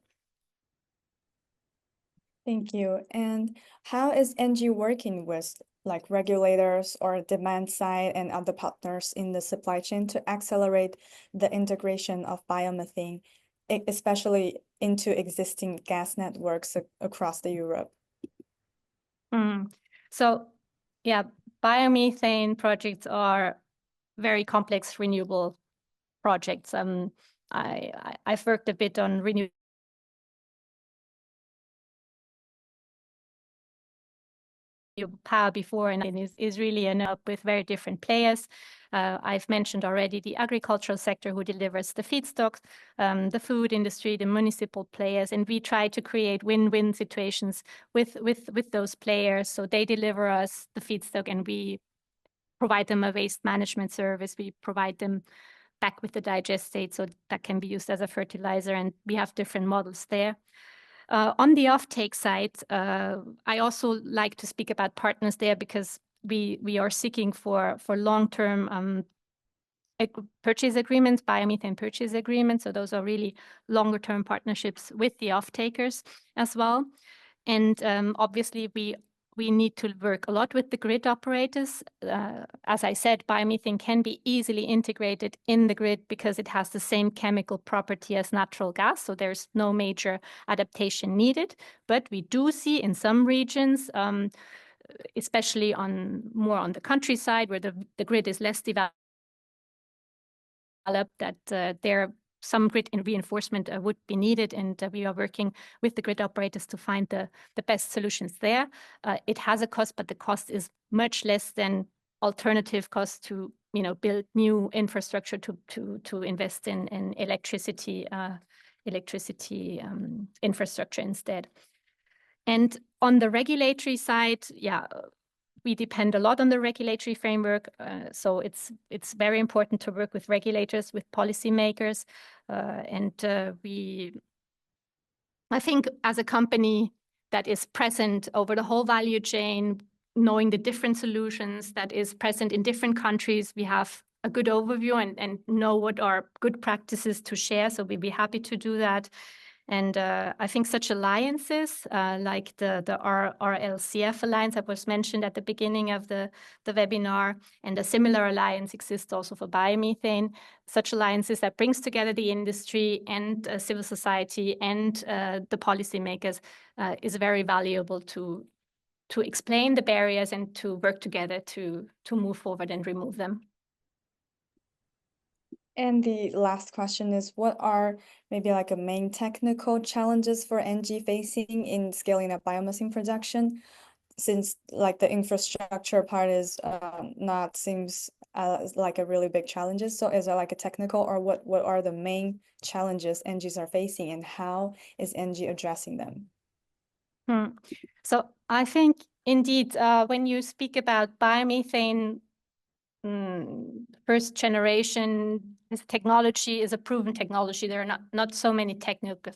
Thank you. And how is ENGIE working with like regulators or demand side and other partners in the supply chain to accelerate the integration of biomethane, especially into existing gas networks across the Europe? So yeah, biomethane projects are very complex renewable projects. I've worked a bit on renewable power before, and it is really up with very different players. I've mentioned already the agricultural sector who delivers the feedstocks, the food industry, the municipal players, and we try to create win-win situations with those players. So they deliver us the feedstock and we provide them a waste management service. We provide them back with the digestate so that can be used as a fertilizer, and we have different models there. On the offtake side, I also like to speak about partners there because we are seeking for long-term purchase agreements, biomethane purchase agreements. So those are really longer-term partnerships with the off-takers as well. And obviously, we need to work a lot with the grid operators. As I said, biomethane can be easily integrated in the grid because it has the same chemical property as natural gas, so there's no major adaptation needed. But we do see in some regions, especially more on the countryside where the grid is less developed, that some grid reinforcement would be needed, and we are working with the grid operators to find the best solutions there. It has a cost, but the cost is much less than alternative costs to build new infrastructure to invest in electricity infrastructure instead. And on the regulatory side, yeah, we depend a lot on the regulatory framework, so it's very important to work with regulators, with policymakers, and I think as a company that is present over the whole value chain, knowing the different solutions, that is present in different countries, we have a good overview and know what are good practices to share. So we'd be happy to do that. And I think such alliances like the RLCF alliance that was mentioned at the beginning of the webinar, and a similar alliance exists also for biomethane. Such alliances that brings together the industry and civil society and the policymakers is very valuable to explain the barriers and to work together to move forward and remove them. And the last question is, what are maybe like a main technical challenges for ENGIE facing in scaling up biomethane production? Since like the infrastructure part is not seems like a really big challenges. So is there like a technical, or what are the main challenges ENGIEs are facing, and how is ENGIE addressing them? So I think indeed, when you speak about biomethane, first generation, this technology is a proven technology. There are not so many technical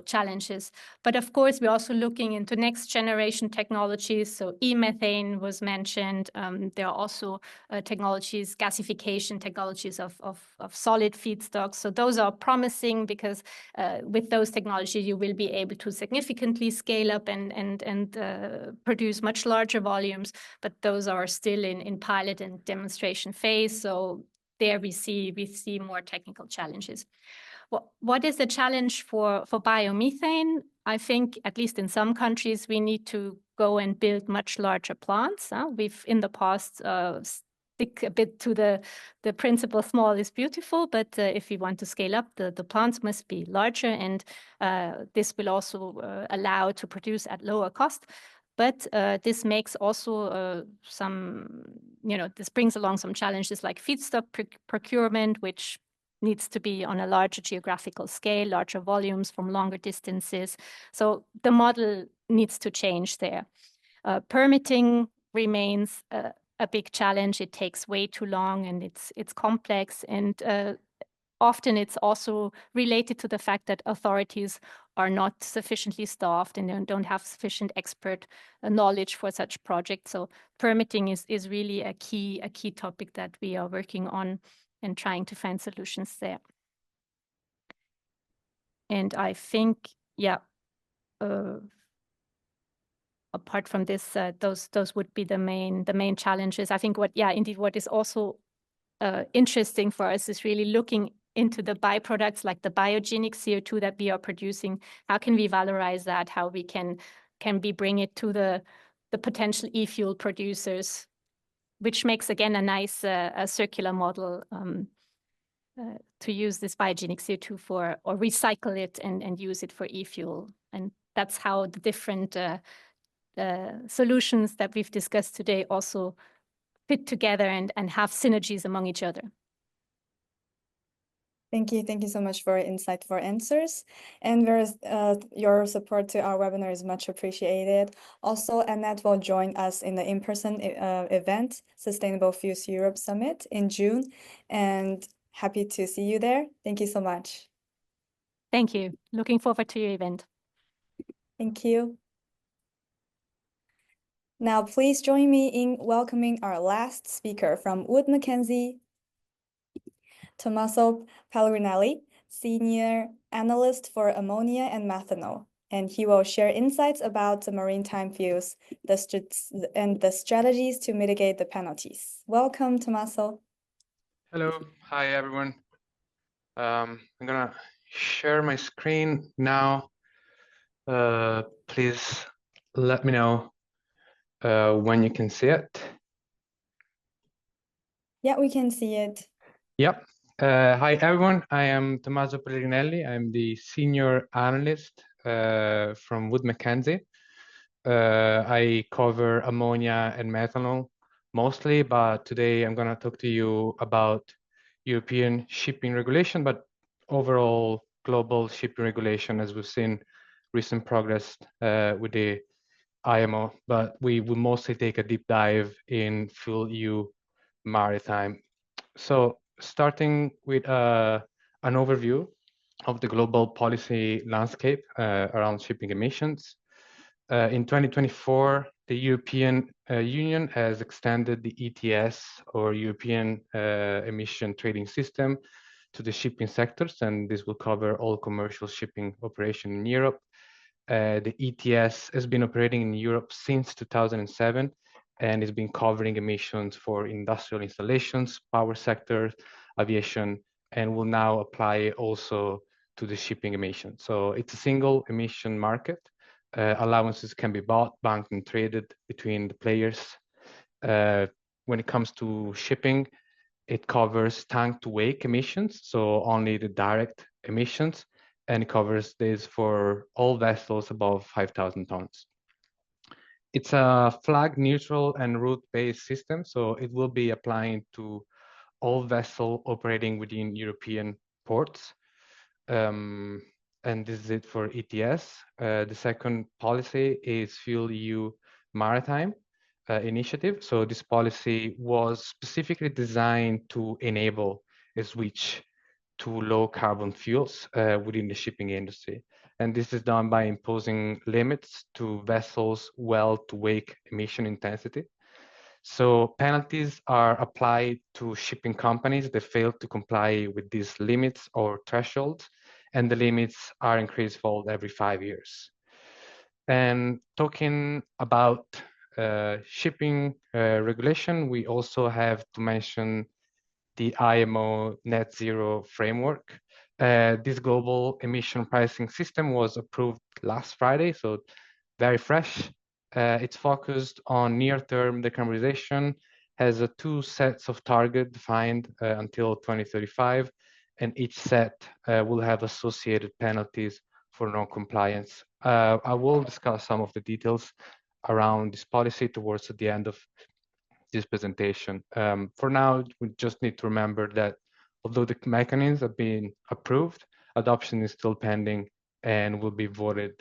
challenges. But of course, we're also looking into next generation technologies. So e-methane was mentioned. There are also technologies, gasification technologies of solid feedstocks. So those are promising because with those technologies, you will be able to significantly scale up and produce much larger volumes. But those are still in pilot and demonstration phase. So there we see more technical challenges. What is the challenge for biomethane? I think, at least in some countries, we need to go and build much larger plants. We've in the past stick a bit to the principle small is beautiful, but if we want to scale up, the plants must be larger, and this will also allow to produce at lower cost. But this makes also this brings along some challenges like feedstock procurement, which needs to be on a larger geographical scale, larger volumes from longer distances. So the model needs to change there. Permitting remains a big challenge. It takes way too long, and it's complex, and often it's also related to the fact that authorities are not sufficiently staffed and don't have sufficient expert knowledge for such projects. So permitting is really a key topic that we are working on and trying to find solutions there. And I think, apart from this, those would be the main challenges. I think what is also interesting for us is really looking into the byproducts like the biogenic CO2 that we are producing. How can we valorize that? How we can we bring it to the potential e-fuel producers, which makes again a nice a circular model to use this biogenic CO2 for, or recycle it and use it for e-fuel. And that's how the different solutions that we've discussed today also fit together and have synergies among each other. Thank you so much for your insightful answers, and your support to our webinar is much appreciated. Also, Annette will join us in the in-person event, Sustainable Fuels Europe Summit in June, and happy to see you there. Thank you so much. Thank you. Looking forward to your event. Thank you. Now, please join me in welcoming our last speaker from Wood Mackenzie, Tommaso Pellegrinelli, Senior Analyst for Ammonia and Methanol, and he will share insights about the maritime fuels and the strategies to mitigate the penalties. Welcome, Tommaso. Hello. Hi, everyone. I'm going to share my screen now. Please let me know when you can see it. Yeah, we can see it. Yep. Hi, everyone. I am Tommaso Pellegrinelli. I'm the Senior Analyst from Wood Mackenzie. I cover ammonia and methanol mostly, but today I'm going to talk to you about European shipping regulation, but overall global shipping regulation, as we've seen recent progress with the IMO, but we will mostly take a deep dive in FuelEU Maritime. So starting with an overview of the global policy landscape around shipping emissions. In 2024, the European Union has extended the ETS, or European Emission Trading System, to the shipping sectors, and this will cover all commercial shipping operation in Europe. The ETS has been operating in Europe since 2007 and has been covering emissions for industrial installations, power sector, aviation, and will now apply also to the shipping emissions. So it's a single emission market. Allowances can be bought, banked, and traded between the players. When it comes to shipping, it covers tank to wake emissions, so only the direct emissions, and it covers this for all vessels above 5,000 tons. It's a flag neutral and route-based system, so it will be applying to all vessels operating within European ports. And this is it for ETS. The second policy is FuelEU Maritime initiative. So this policy was specifically designed to enable a switch to low carbon fuels within the shipping industry. And this is done by imposing limits to vessels' well to wake emission intensity. So penalties are applied to shipping companies that fail to comply with these limits or thresholds, and the limits are increased for every 5 years. And talking about shipping regulation, we also have to mention the IMO net zero framework. This global emission pricing system was approved last Friday, so very fresh. It's focused on near-term decarbonization, has 2 sets of targets defined until 2035, and each set will have associated penalties for non-compliance. I will discuss some of the details around this policy towards the end of this presentation. For now, we just need to remember that although the mechanisms have been approved, adoption is still pending and will be voted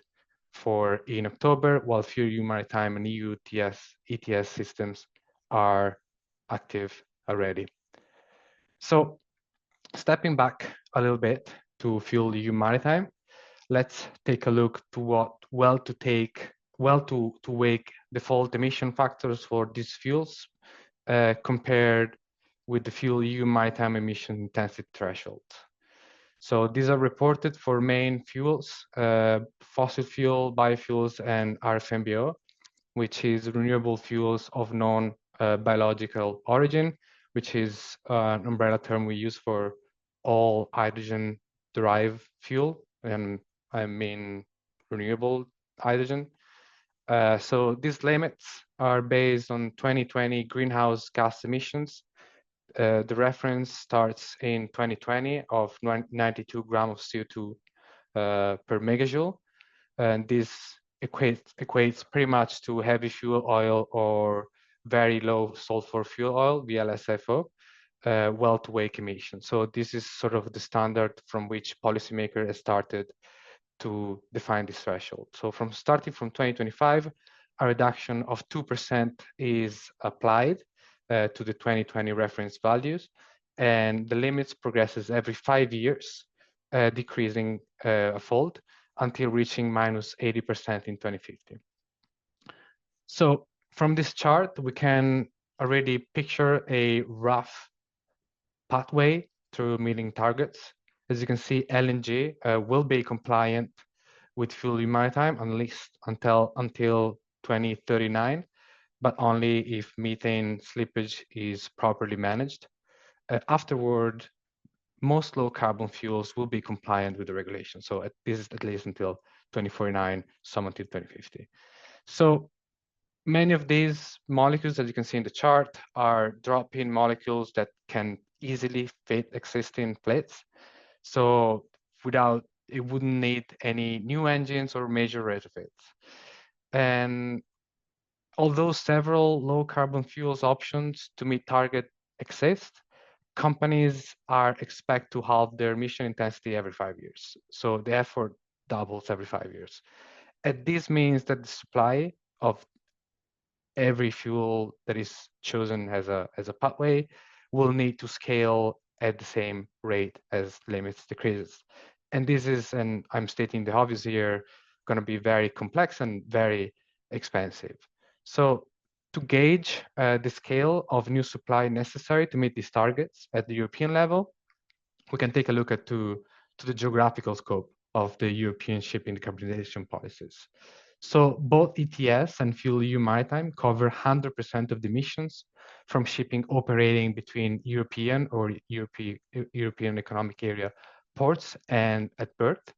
for in October, while FuelEU Maritime and EU ETS systems are active already. So stepping back a little bit to FuelEU Maritime, let's take a look to what well to wake default emission factors for these fuels compared with the FuelEU Maritime emission intensity threshold. So these are reported for main fuels, fossil fuel, biofuels, and RFNBO, which is renewable fuels of non-biological origin, which is an umbrella term we use for all hydrogen-derived fuel, and I mean renewable hydrogen. So these limits are based on 2020 greenhouse gas emissions. The reference starts in 2020 of 92 grams of CO2 per megajoule. And this equates pretty much to heavy fuel oil or very low sulfur fuel oil, VLSFO, well to wake emissions. So this is sort of the standard from which policymakers has started to define this threshold. So starting from 2025, a reduction of 2% is applied to the 2020 reference values, and the limits progresses every 5 years, decreasing a fold until reaching minus 80% in 2050. So from this chart, we can already picture a rough pathway through meeting targets. As you can see, LNG will be compliant with FuelEU Maritime at least until 2039, but only if methane slippage is properly managed. Afterward, most low carbon fuels will be compliant with the regulation. So this is at least until 2049, some until 2050. So many of these molecules, as you can see in the chart, are drop-in molecules that can easily fit existing plates. So it wouldn't need any new engines or major retrofits. And although several low carbon fuels options to meet target exist, companies are expect to halve their emission intensity every 5 years. So the effort doubles every 5 years. And this means that the supply of every fuel that is chosen as a pathway will need to scale at the same rate as limits decreases. And this is, and I'm stating the obvious here, going to be very complex and very expensive. So to gauge the scale of new supply necessary to meet these targets at the European level, we can take a look at to the geographical scope of the European shipping decarbonization policies. So both ETS and FuelEU Maritime cover 100% of the emissions from shipping operating between European or European Economic Area ports and at berth,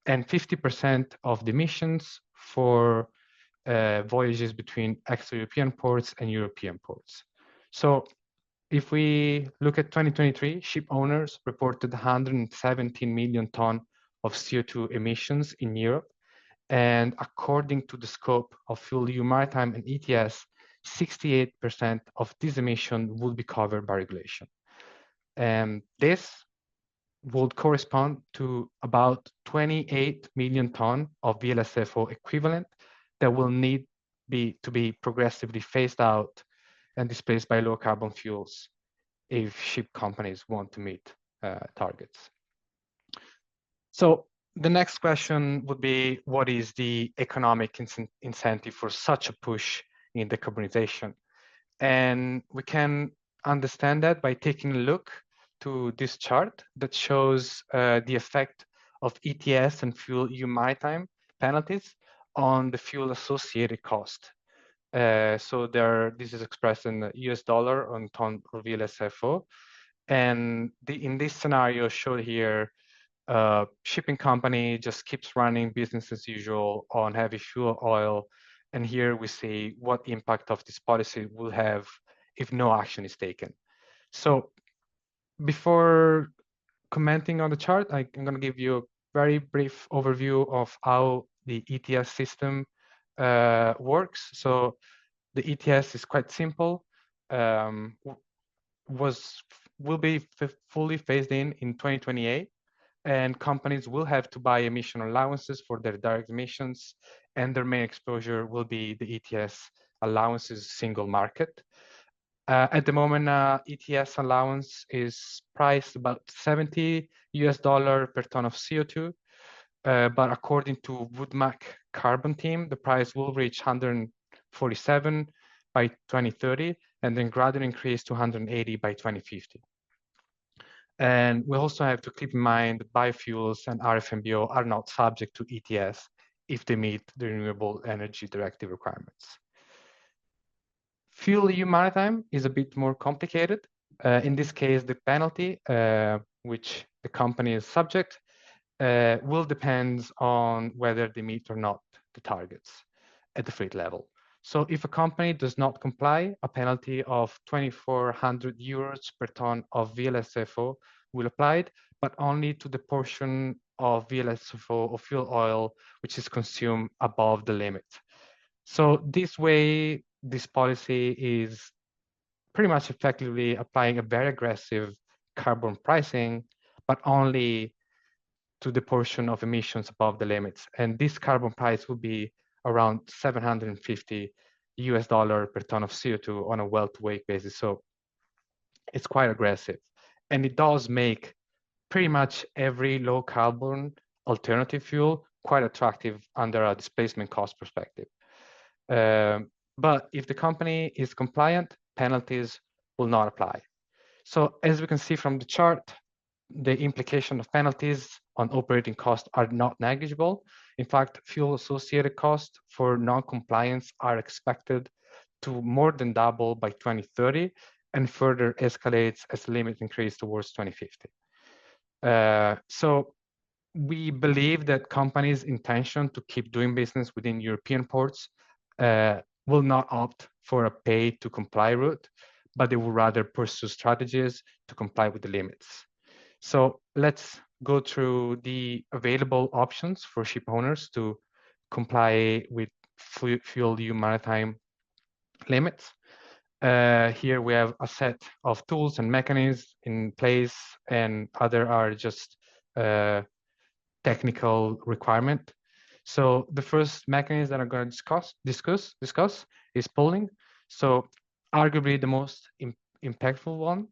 and 50% of the emissions for voyages between extra-European ports and European ports. So if we look at 2023, ship owners reported 117 million tons of CO2 emissions in Europe. And according to the scope of FuelEU Maritime and ETS, 68% of this emission would be covered by regulation. And this would correspond to about 28 million tons of VLSFO equivalent that will need to be progressively phased out and displaced by low carbon fuels if ship companies want to meet targets. So the next question would be, what is the economic incentive for such a push in decarbonization? And we can understand that by taking a look to this chart that shows the effect of ETS and FuelEU Maritime penalties on the fuel associated cost. So this is expressed in US dollar on ton of VLSFO. And in this scenario shown here, shipping company just keeps running business as usual on heavy fuel oil. And here we see what impact of this policy will have if no action is taken. So before commenting on the chart, I'm going to give you a very brief overview of how the ETS system works. So the ETS is quite simple. Will be fully phased in 2028, and companies will have to buy emission allowances for their direct emissions, and their main exposure will be the ETS allowances single market. At the moment, ETS allowance is priced about $70 per ton of CO2. But according to WoodMac Carbon Team, the price will reach 147 by 2030, and then gradually increase to 180 by 2050. And we also have to keep in mind that biofuels and RFNBO are not subject to ETS if they meet the Renewable Energy Directive requirements. FuelEU Maritime is a bit more complicated. In this case, the penalty, which the company is subject, will depend on whether they meet or not the targets at the fleet level. So if a company does not comply, a penalty of 2,400 euros per ton of VLSFO will apply, but only to the portion of VLSFO or fuel oil which is consumed above the limit. So this way, this policy is pretty much effectively applying a very aggressive carbon pricing, but only to the portion of emissions above the limits. And this carbon price will be around $750 per ton of CO2 on a well-to-wake basis. So it's quite aggressive. And it does make pretty much every low carbon alternative fuel quite attractive under a displacement cost perspective. But if the company is compliant, penalties will not apply. So as we can see from the chart, the implication of penalties on operating costs are not negligible. In fact, fuel associated costs for non-compliance are expected to more than double by 2030 and further escalates as the limit increases towards 2050. So we believe that companies' intention to keep doing business within European ports will not opt for a pay to comply route, but they will rather pursue strategies to comply with the limits. So let's go through the available options for ship owners to comply with FuelEU Maritime limits. Here we have a set of tools and mechanisms in place, and other are just technical requirement. So the first mechanism that I'm going to discuss is pooling. So arguably the most impactful one.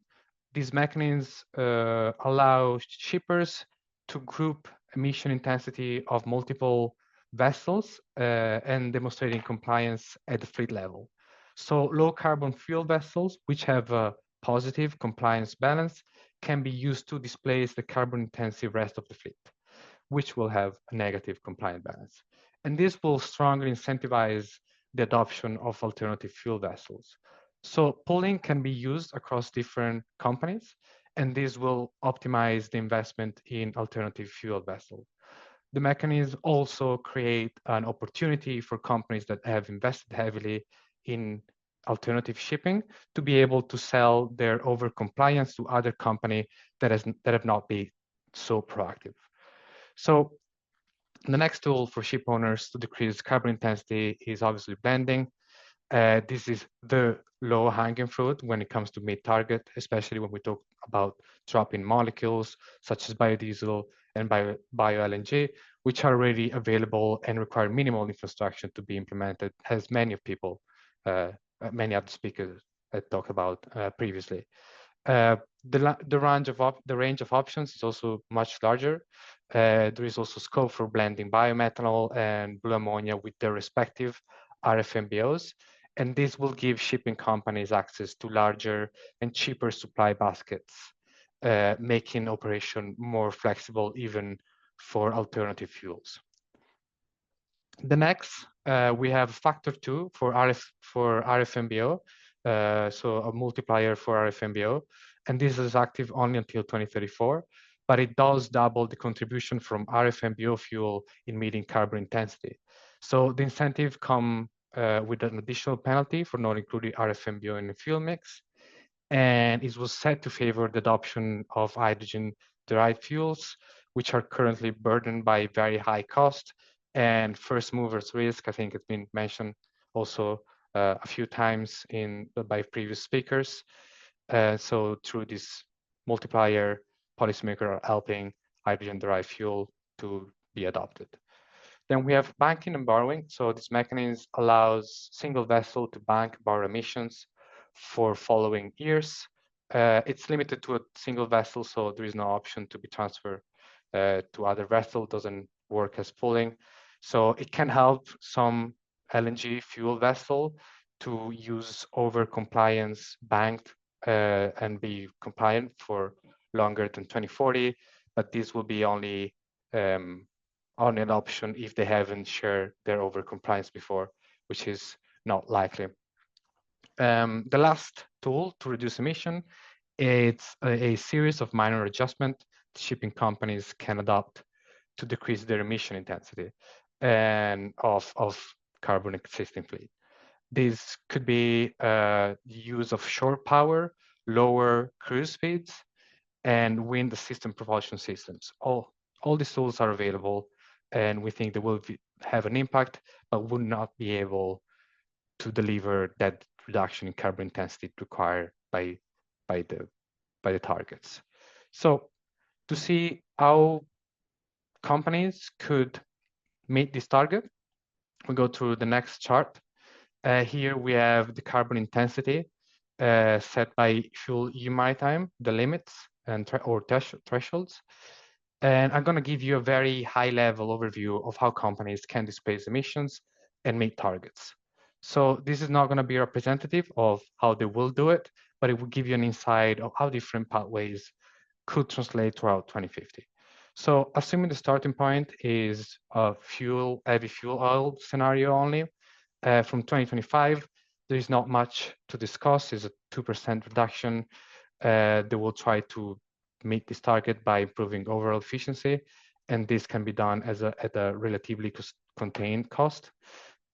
These mechanisms allow shippers to group emission intensity of multiple vessels and demonstrating compliance at the fleet level. So low carbon fuel vessels, which have a positive compliance balance, can be used to displace the carbon intensive rest of the fleet, which will have a negative compliant balance. And this will strongly incentivize the adoption of alternative fuel vessels. So pooling can be used across different companies, and this will optimize the investment in alternative fuel vessels. The mechanism also create an opportunity for companies that have invested heavily in alternative shipping to be able to sell their over-compliance to other companies that have not been so proactive. So the next tool for ship owners to decrease carbon intensity is obviously blending. This is the low-hanging fruit when it comes to meet target, especially when we talk about drop-in molecules such as biodiesel and bio-LNG, which are already available and require minimal infrastructure to be implemented, as many many other speakers talked about previously. The range of options is also much larger. There is also scope for blending biomethanol and blue ammonia with their respective RFMBOs, and this will give shipping companies access to larger and cheaper supply baskets, making operation more flexible even for alternative fuels. The next, we have factor 2 for RFMBO, so a multiplier for RFMBO, and this is active only until 2034, but it does double the contribution from RFMBO fuel in meeting carbon intensity. So the incentive come with an additional penalty for not including RFMBO in the fuel mix, and it was set to favor the adoption of hydrogen-derived fuels, which are currently burdened by very high cost and first movers risk. I think it's been mentioned also a few times by previous speakers. So through this multiplier, policymakers are helping hydrogen-derived fuel to be adopted. Then we have banking and borrowing. So this mechanism allows single vessel to bank borrow emissions for following years. It's limited to a single vessel, so there is no option to be transferred to other vessel. Doesn't work as pooling. So it can help some LNG fuel vessel to use over compliance banked and be compliant for longer than 2040, but this will be only on an option if they haven't shared their over compliance before, which is not likely. The last tool to reduce emission, it's a series of minor adjustments shipping companies can adopt to decrease their emission intensity and of carbon existing fleet. This could be the use of shore power, lower cruise speeds, and wind system propulsion systems. All these tools are available, and we think they will have an impact, but will not be able to deliver that reduction in carbon intensity required by the targets. So to see how companies could meet this target, we go through the next chart. Here we have the carbon intensity set by FuelEU Maritime, the limits and thresholds. And I'm going to give you a very high-level overview of how companies can displace emissions and meet targets. So this is not going to be representative of how they will do it, but it will give you an insight of how different pathways could translate throughout 2050. So assuming the starting point is a heavy fuel oil scenario only, from 2025, there is not much to discuss. It's a 2% reduction. They will try to meet this target by improving overall efficiency, and this can be done at a relatively contained cost.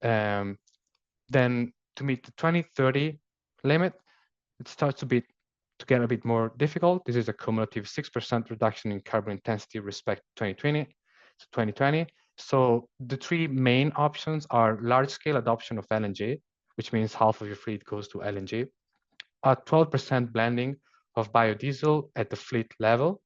Then to meet the 2030 limit, it starts to get a bit more difficult. This is a cumulative 6% reduction in carbon intensity respect 2020. So the three main options are large-scale adoption of LNG, which means half of your fleet goes to LNG, a 12% blending of biodiesel at the fleet level,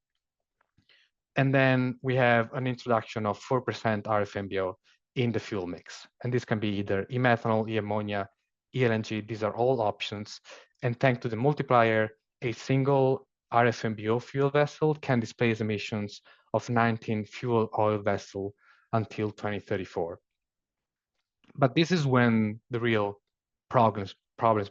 and then we have an introduction of 4% RFMBO in the fuel mix. And this can be either e-methanol, e-ammonia, e-LNG. These are all options. And thanks to the multiplier, a single RFMBO fuel vessel can displace emissions of 19 fuel oil vessels until 2034. But this is when the real problems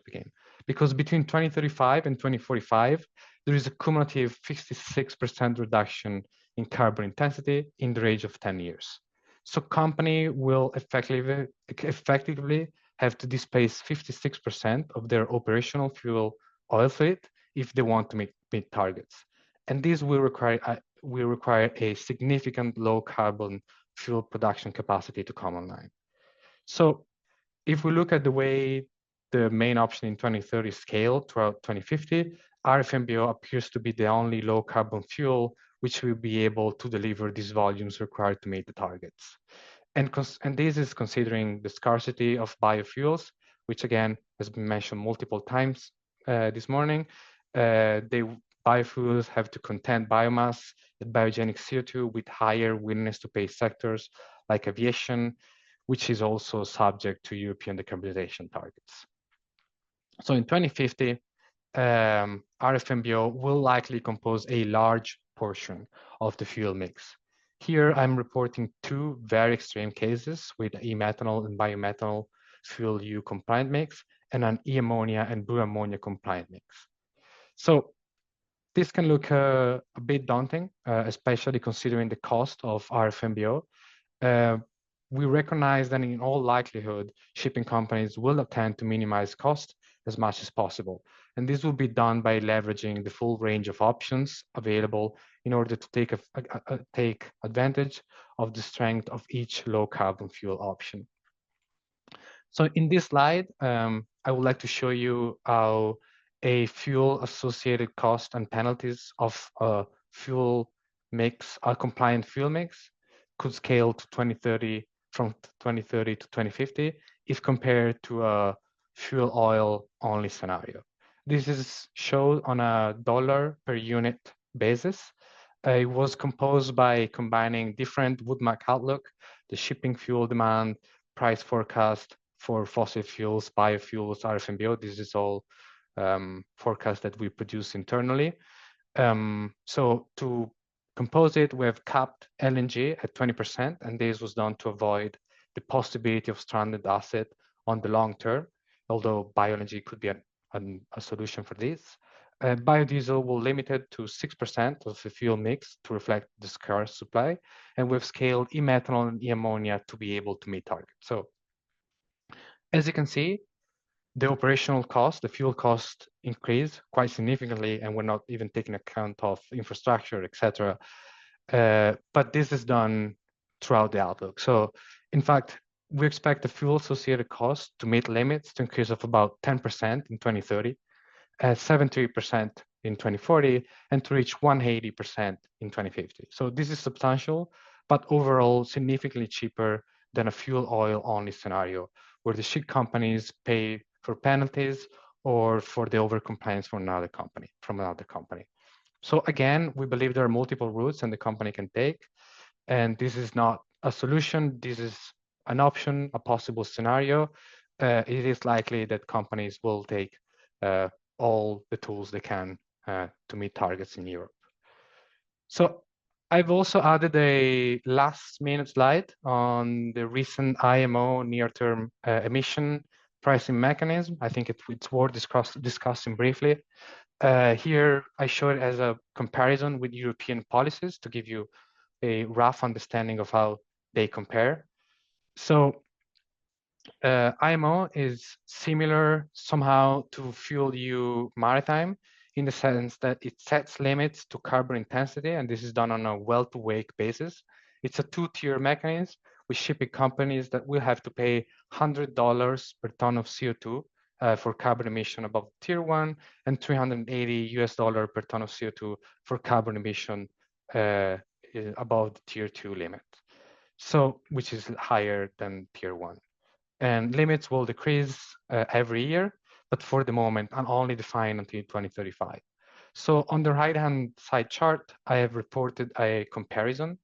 begin, because between 2035 and 2045, there is a cumulative 56% reduction in carbon intensity in the range of 10 years. So company will effectively have to displace 56% of their operational fuel oil fleet if they want to meet targets. And this will require a significant low carbon fuel production capacity to come online. So if we look at the way the main option in 2030 scale throughout 2050, RFNBO appears to be the only low carbon fuel which will be able to deliver these volumes required to meet the targets. And this is considering the scarcity of biofuels, which again has been mentioned multiple times this morning. Biofuels have to contain biomass and biogenic CO2 with higher willingness to pay sectors like aviation, which is also subject to European decarbonization targets. So in 2050, RFNBO will likely compose a large portion of the fuel mix. Here, I'm reporting two very extreme cases with e-methanol and biomethanol FuelEU compliant mix and an e-ammonia and blue ammonia compliant mix. So this can look a bit daunting, especially considering the cost of RFNBO. We recognize that in all likelihood, shipping companies will attempt to minimize cost as much as possible. And this will be done by leveraging the full range of options available in order to take advantage of the strength of each low carbon fuel option. So in this slide, I would like to show you how a fuel associated cost and penalties of a fuel mix, a compliant fuel mix, could scale to 2030 from 2030 to 2050 if compared to a fuel oil only scenario. This is shown on a dollar per unit basis. It was composed by combining different Woodmac outlook, the shipping fuel demand, price forecast for fossil fuels, biofuels, RFNBO. This is all forecast that we produce internally. So to compose it, we have capped LNG at 20%, and this was done to avoid the possibility of stranded asset on the long term, although bioenergy could be a solution for this. Biodiesel will limit it to 6% of the fuel mix to reflect the scarce supply, and we've scaled e-methanol and e-ammonia to be able to meet targets. So as you can see, the operational cost, the fuel cost increased quite significantly, and we're not even taking account of infrastructure, etc. But this is done throughout the outlook. So in fact, we expect the fuel associated cost to meet limits to increase of about 10% in 2030, 73% in 2040, and to reach 180% in 2050. So this is substantial, but overall significantly cheaper than a fuel oil only scenario, where the ship companies pay for penalties or for the overcompliance from another company. So again, we believe there are multiple routes and the company can take, and this is not a solution. This is an option, a possible scenario. It is likely that companies will take all the tools they can to meet targets in Europe. So I've also added a last minute slide on the recent IMO near-term emission pricing mechanism. I think it's worth discussing briefly. Here, I show it as a comparison with European policies to give you a rough understanding of how they compare. So IMO is similar somehow to FuelEU Maritime in the sense that it sets limits to carbon intensity, and this is done on a well-to-wake basis. It's a two-tier mechanism with shipping companies that will have to pay $100 per ton of CO2 for carbon emission above tier 1 and $380 per ton of CO2 for carbon emission above the tier 2 limit. So, which is higher than tier 1. And limits will decrease every year, but for the moment, and only defined until 2035. So on the right-hand side chart, I have reported a comparison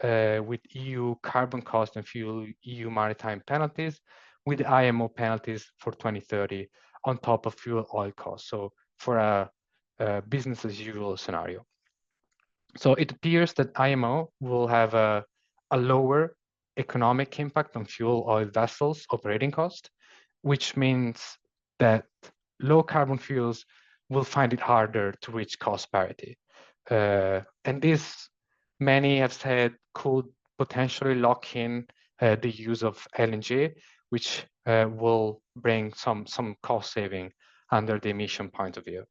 with EU carbon cost and FuelEU maritime penalties with the IMO penalties for 2030 on top of fuel oil costs. So for a business as usual scenario. So it appears that IMO will have a lower economic impact on fuel oil vessels operating cost, which means that low carbon fuels will find it harder to reach cost parity. And this, many have said, could potentially lock in the use of LNG, which will bring some cost saving under the emission point of view.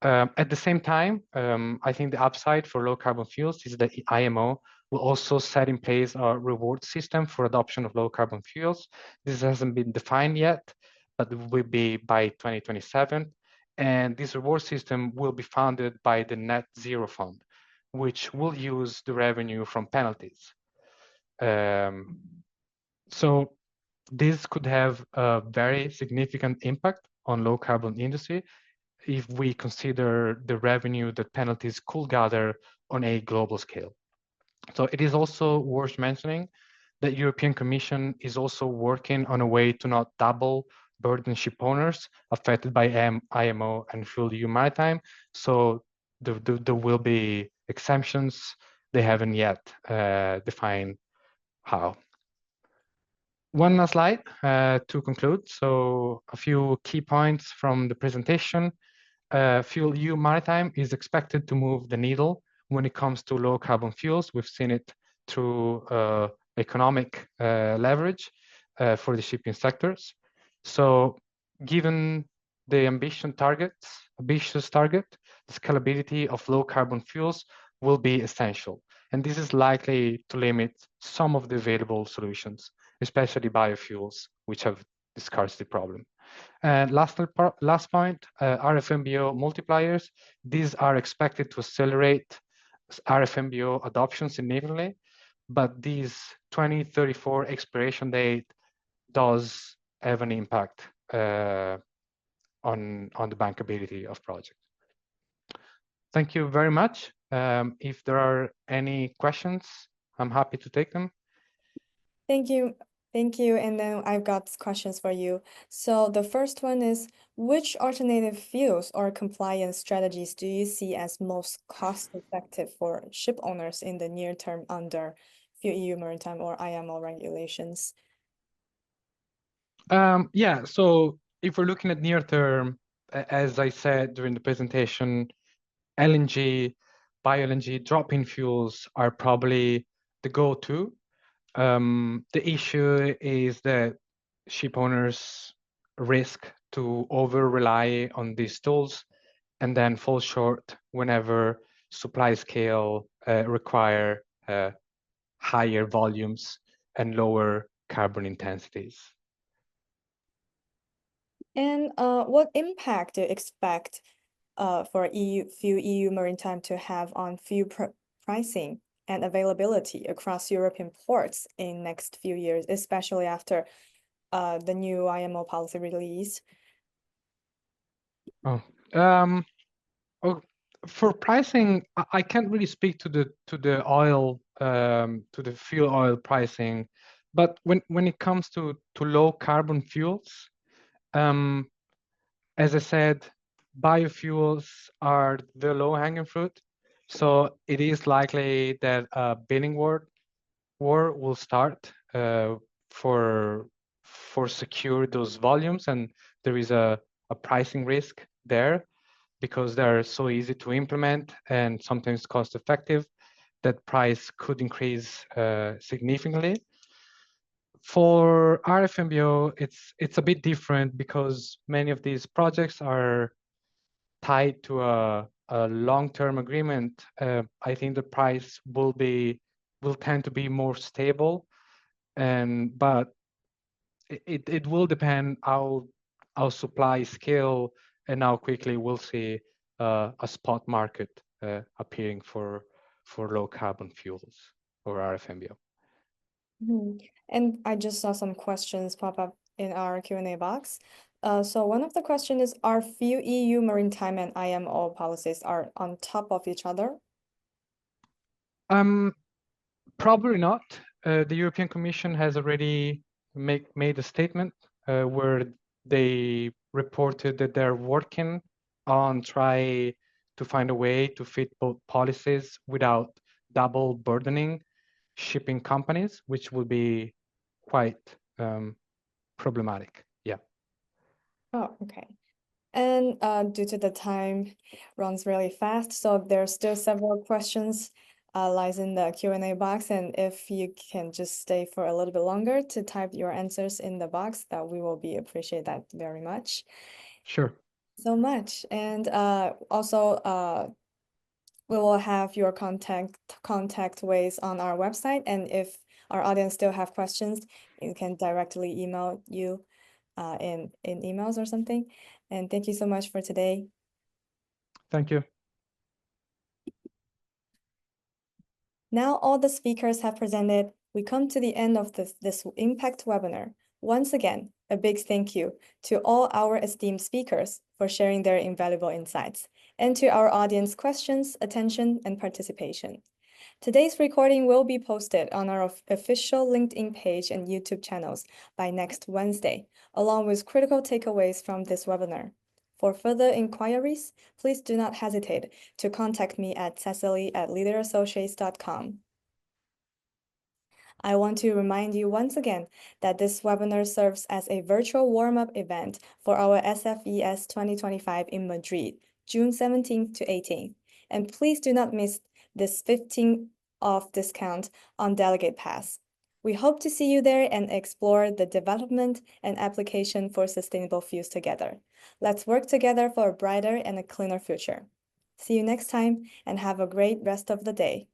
At the same time, I think the upside for low carbon fuels is that IMO will also set in place a reward system for adoption of low carbon fuels. This hasn't been defined yet, but it will be by 2027. And this reward system will be funded by the Net Zero Fund, which will use the revenue from penalties. So this could have a very significant impact on low carbon industry if we consider the revenue that penalties could gather on a global scale. So it is also worth mentioning that European Commission is also working on a way to not double burden ship owners affected by IMO and FuelEU Maritime. So there will be exemptions. They haven't yet defined how. One last slide to conclude. So a few key points from the presentation. FuelEU Maritime is expected to move the needle when it comes to low carbon fuels. We've seen it through economic leverage for the shipping sectors. So given the ambitious target, the scalability of low carbon fuels will be essential. And this is likely to limit some of the available solutions, especially biofuels, which have the scarcity problem. And last point, RFMBO multipliers. These are expected to accelerate RFMBO adoption significantly, but this 2034 expiration date does have an impact on the bankability of projects. Thank you very much. If there are any questions, I'm happy to take them. Thank you. Thank you. And then I've got questions for you. So the first one is, which alternative fuels or compliance strategies do you see as most cost-effective for ship owners in the near term under FuelEU Maritime or IMO regulations? Yeah, so if we're looking at near term, as I said during the presentation, LNG, bio-LNG, drop-in fuels are probably the go-to. The issue is that ship owners risk to over-rely on these tools and then fall short whenever supply scale require higher volumes and lower carbon intensities. And what impact do you expect for FuelEU Maritime to have on fuel pricing and availability across European ports in next few years, especially after the new IMO policy release? For pricing, I can't really speak to the oil to the fuel oil pricing, but when it comes to low carbon fuels, as I said, biofuels are the low hanging fruit. So it is likely that a bidding war will start for secure those volumes, and there is a pricing risk there because they're so easy to implement and sometimes cost effective that price could increase significantly. For RFMBO, it's a bit different because many of these projects are tied to a long-term agreement. I think the price will tend to be more stable, but it will depend how supply scale and how quickly we'll see a spot market appearing for low carbon fuels or RFMBO. And I just saw some questions pop up in our Q&A box. So one of the questions is, are FuelEU Maritime and IMO policies are on top of each other? Probably not. The European Commission has already made a statement where they reported that they're working on to find a way to fit both policies without double burdening shipping companies, which would be quite problematic. Yeah. Oh, okay. And due to the time runs really fast, so there's still several questions lies in the Q&A box. And if you can just stay for a little bit longer to type your answers in the box, that we will appreciate that very much. Sure. So much. And also we will have your contact ways on our website. And if our audience still have questions, you can directly email you in emails or something. And thank you so much for today. Thank you. Now all the speakers have presented, we come to the end of this Impact webinar. Once again, a big thank you to all our esteemed speakers for sharing their invaluable insights, and to our audience questions, attention, and participation. Today's recording will be posted on our official LinkedIn page and YouTube channels by next Wednesday, along with critical takeaways from this webinar. For further inquiries, please do not hesitate to contact me at cecily@leaderassociates.com. I want to remind you once again that this webinar serves as a virtual warm-up event for our SFES 2025 in Madrid, June 17th to 18th. And please do not miss this 15% off discount on Delegate Pass. We hope to see you there and explore the development and application for sustainable fuels together. Let's work together for a brighter and a cleaner future. See you next time and have a great rest of the day.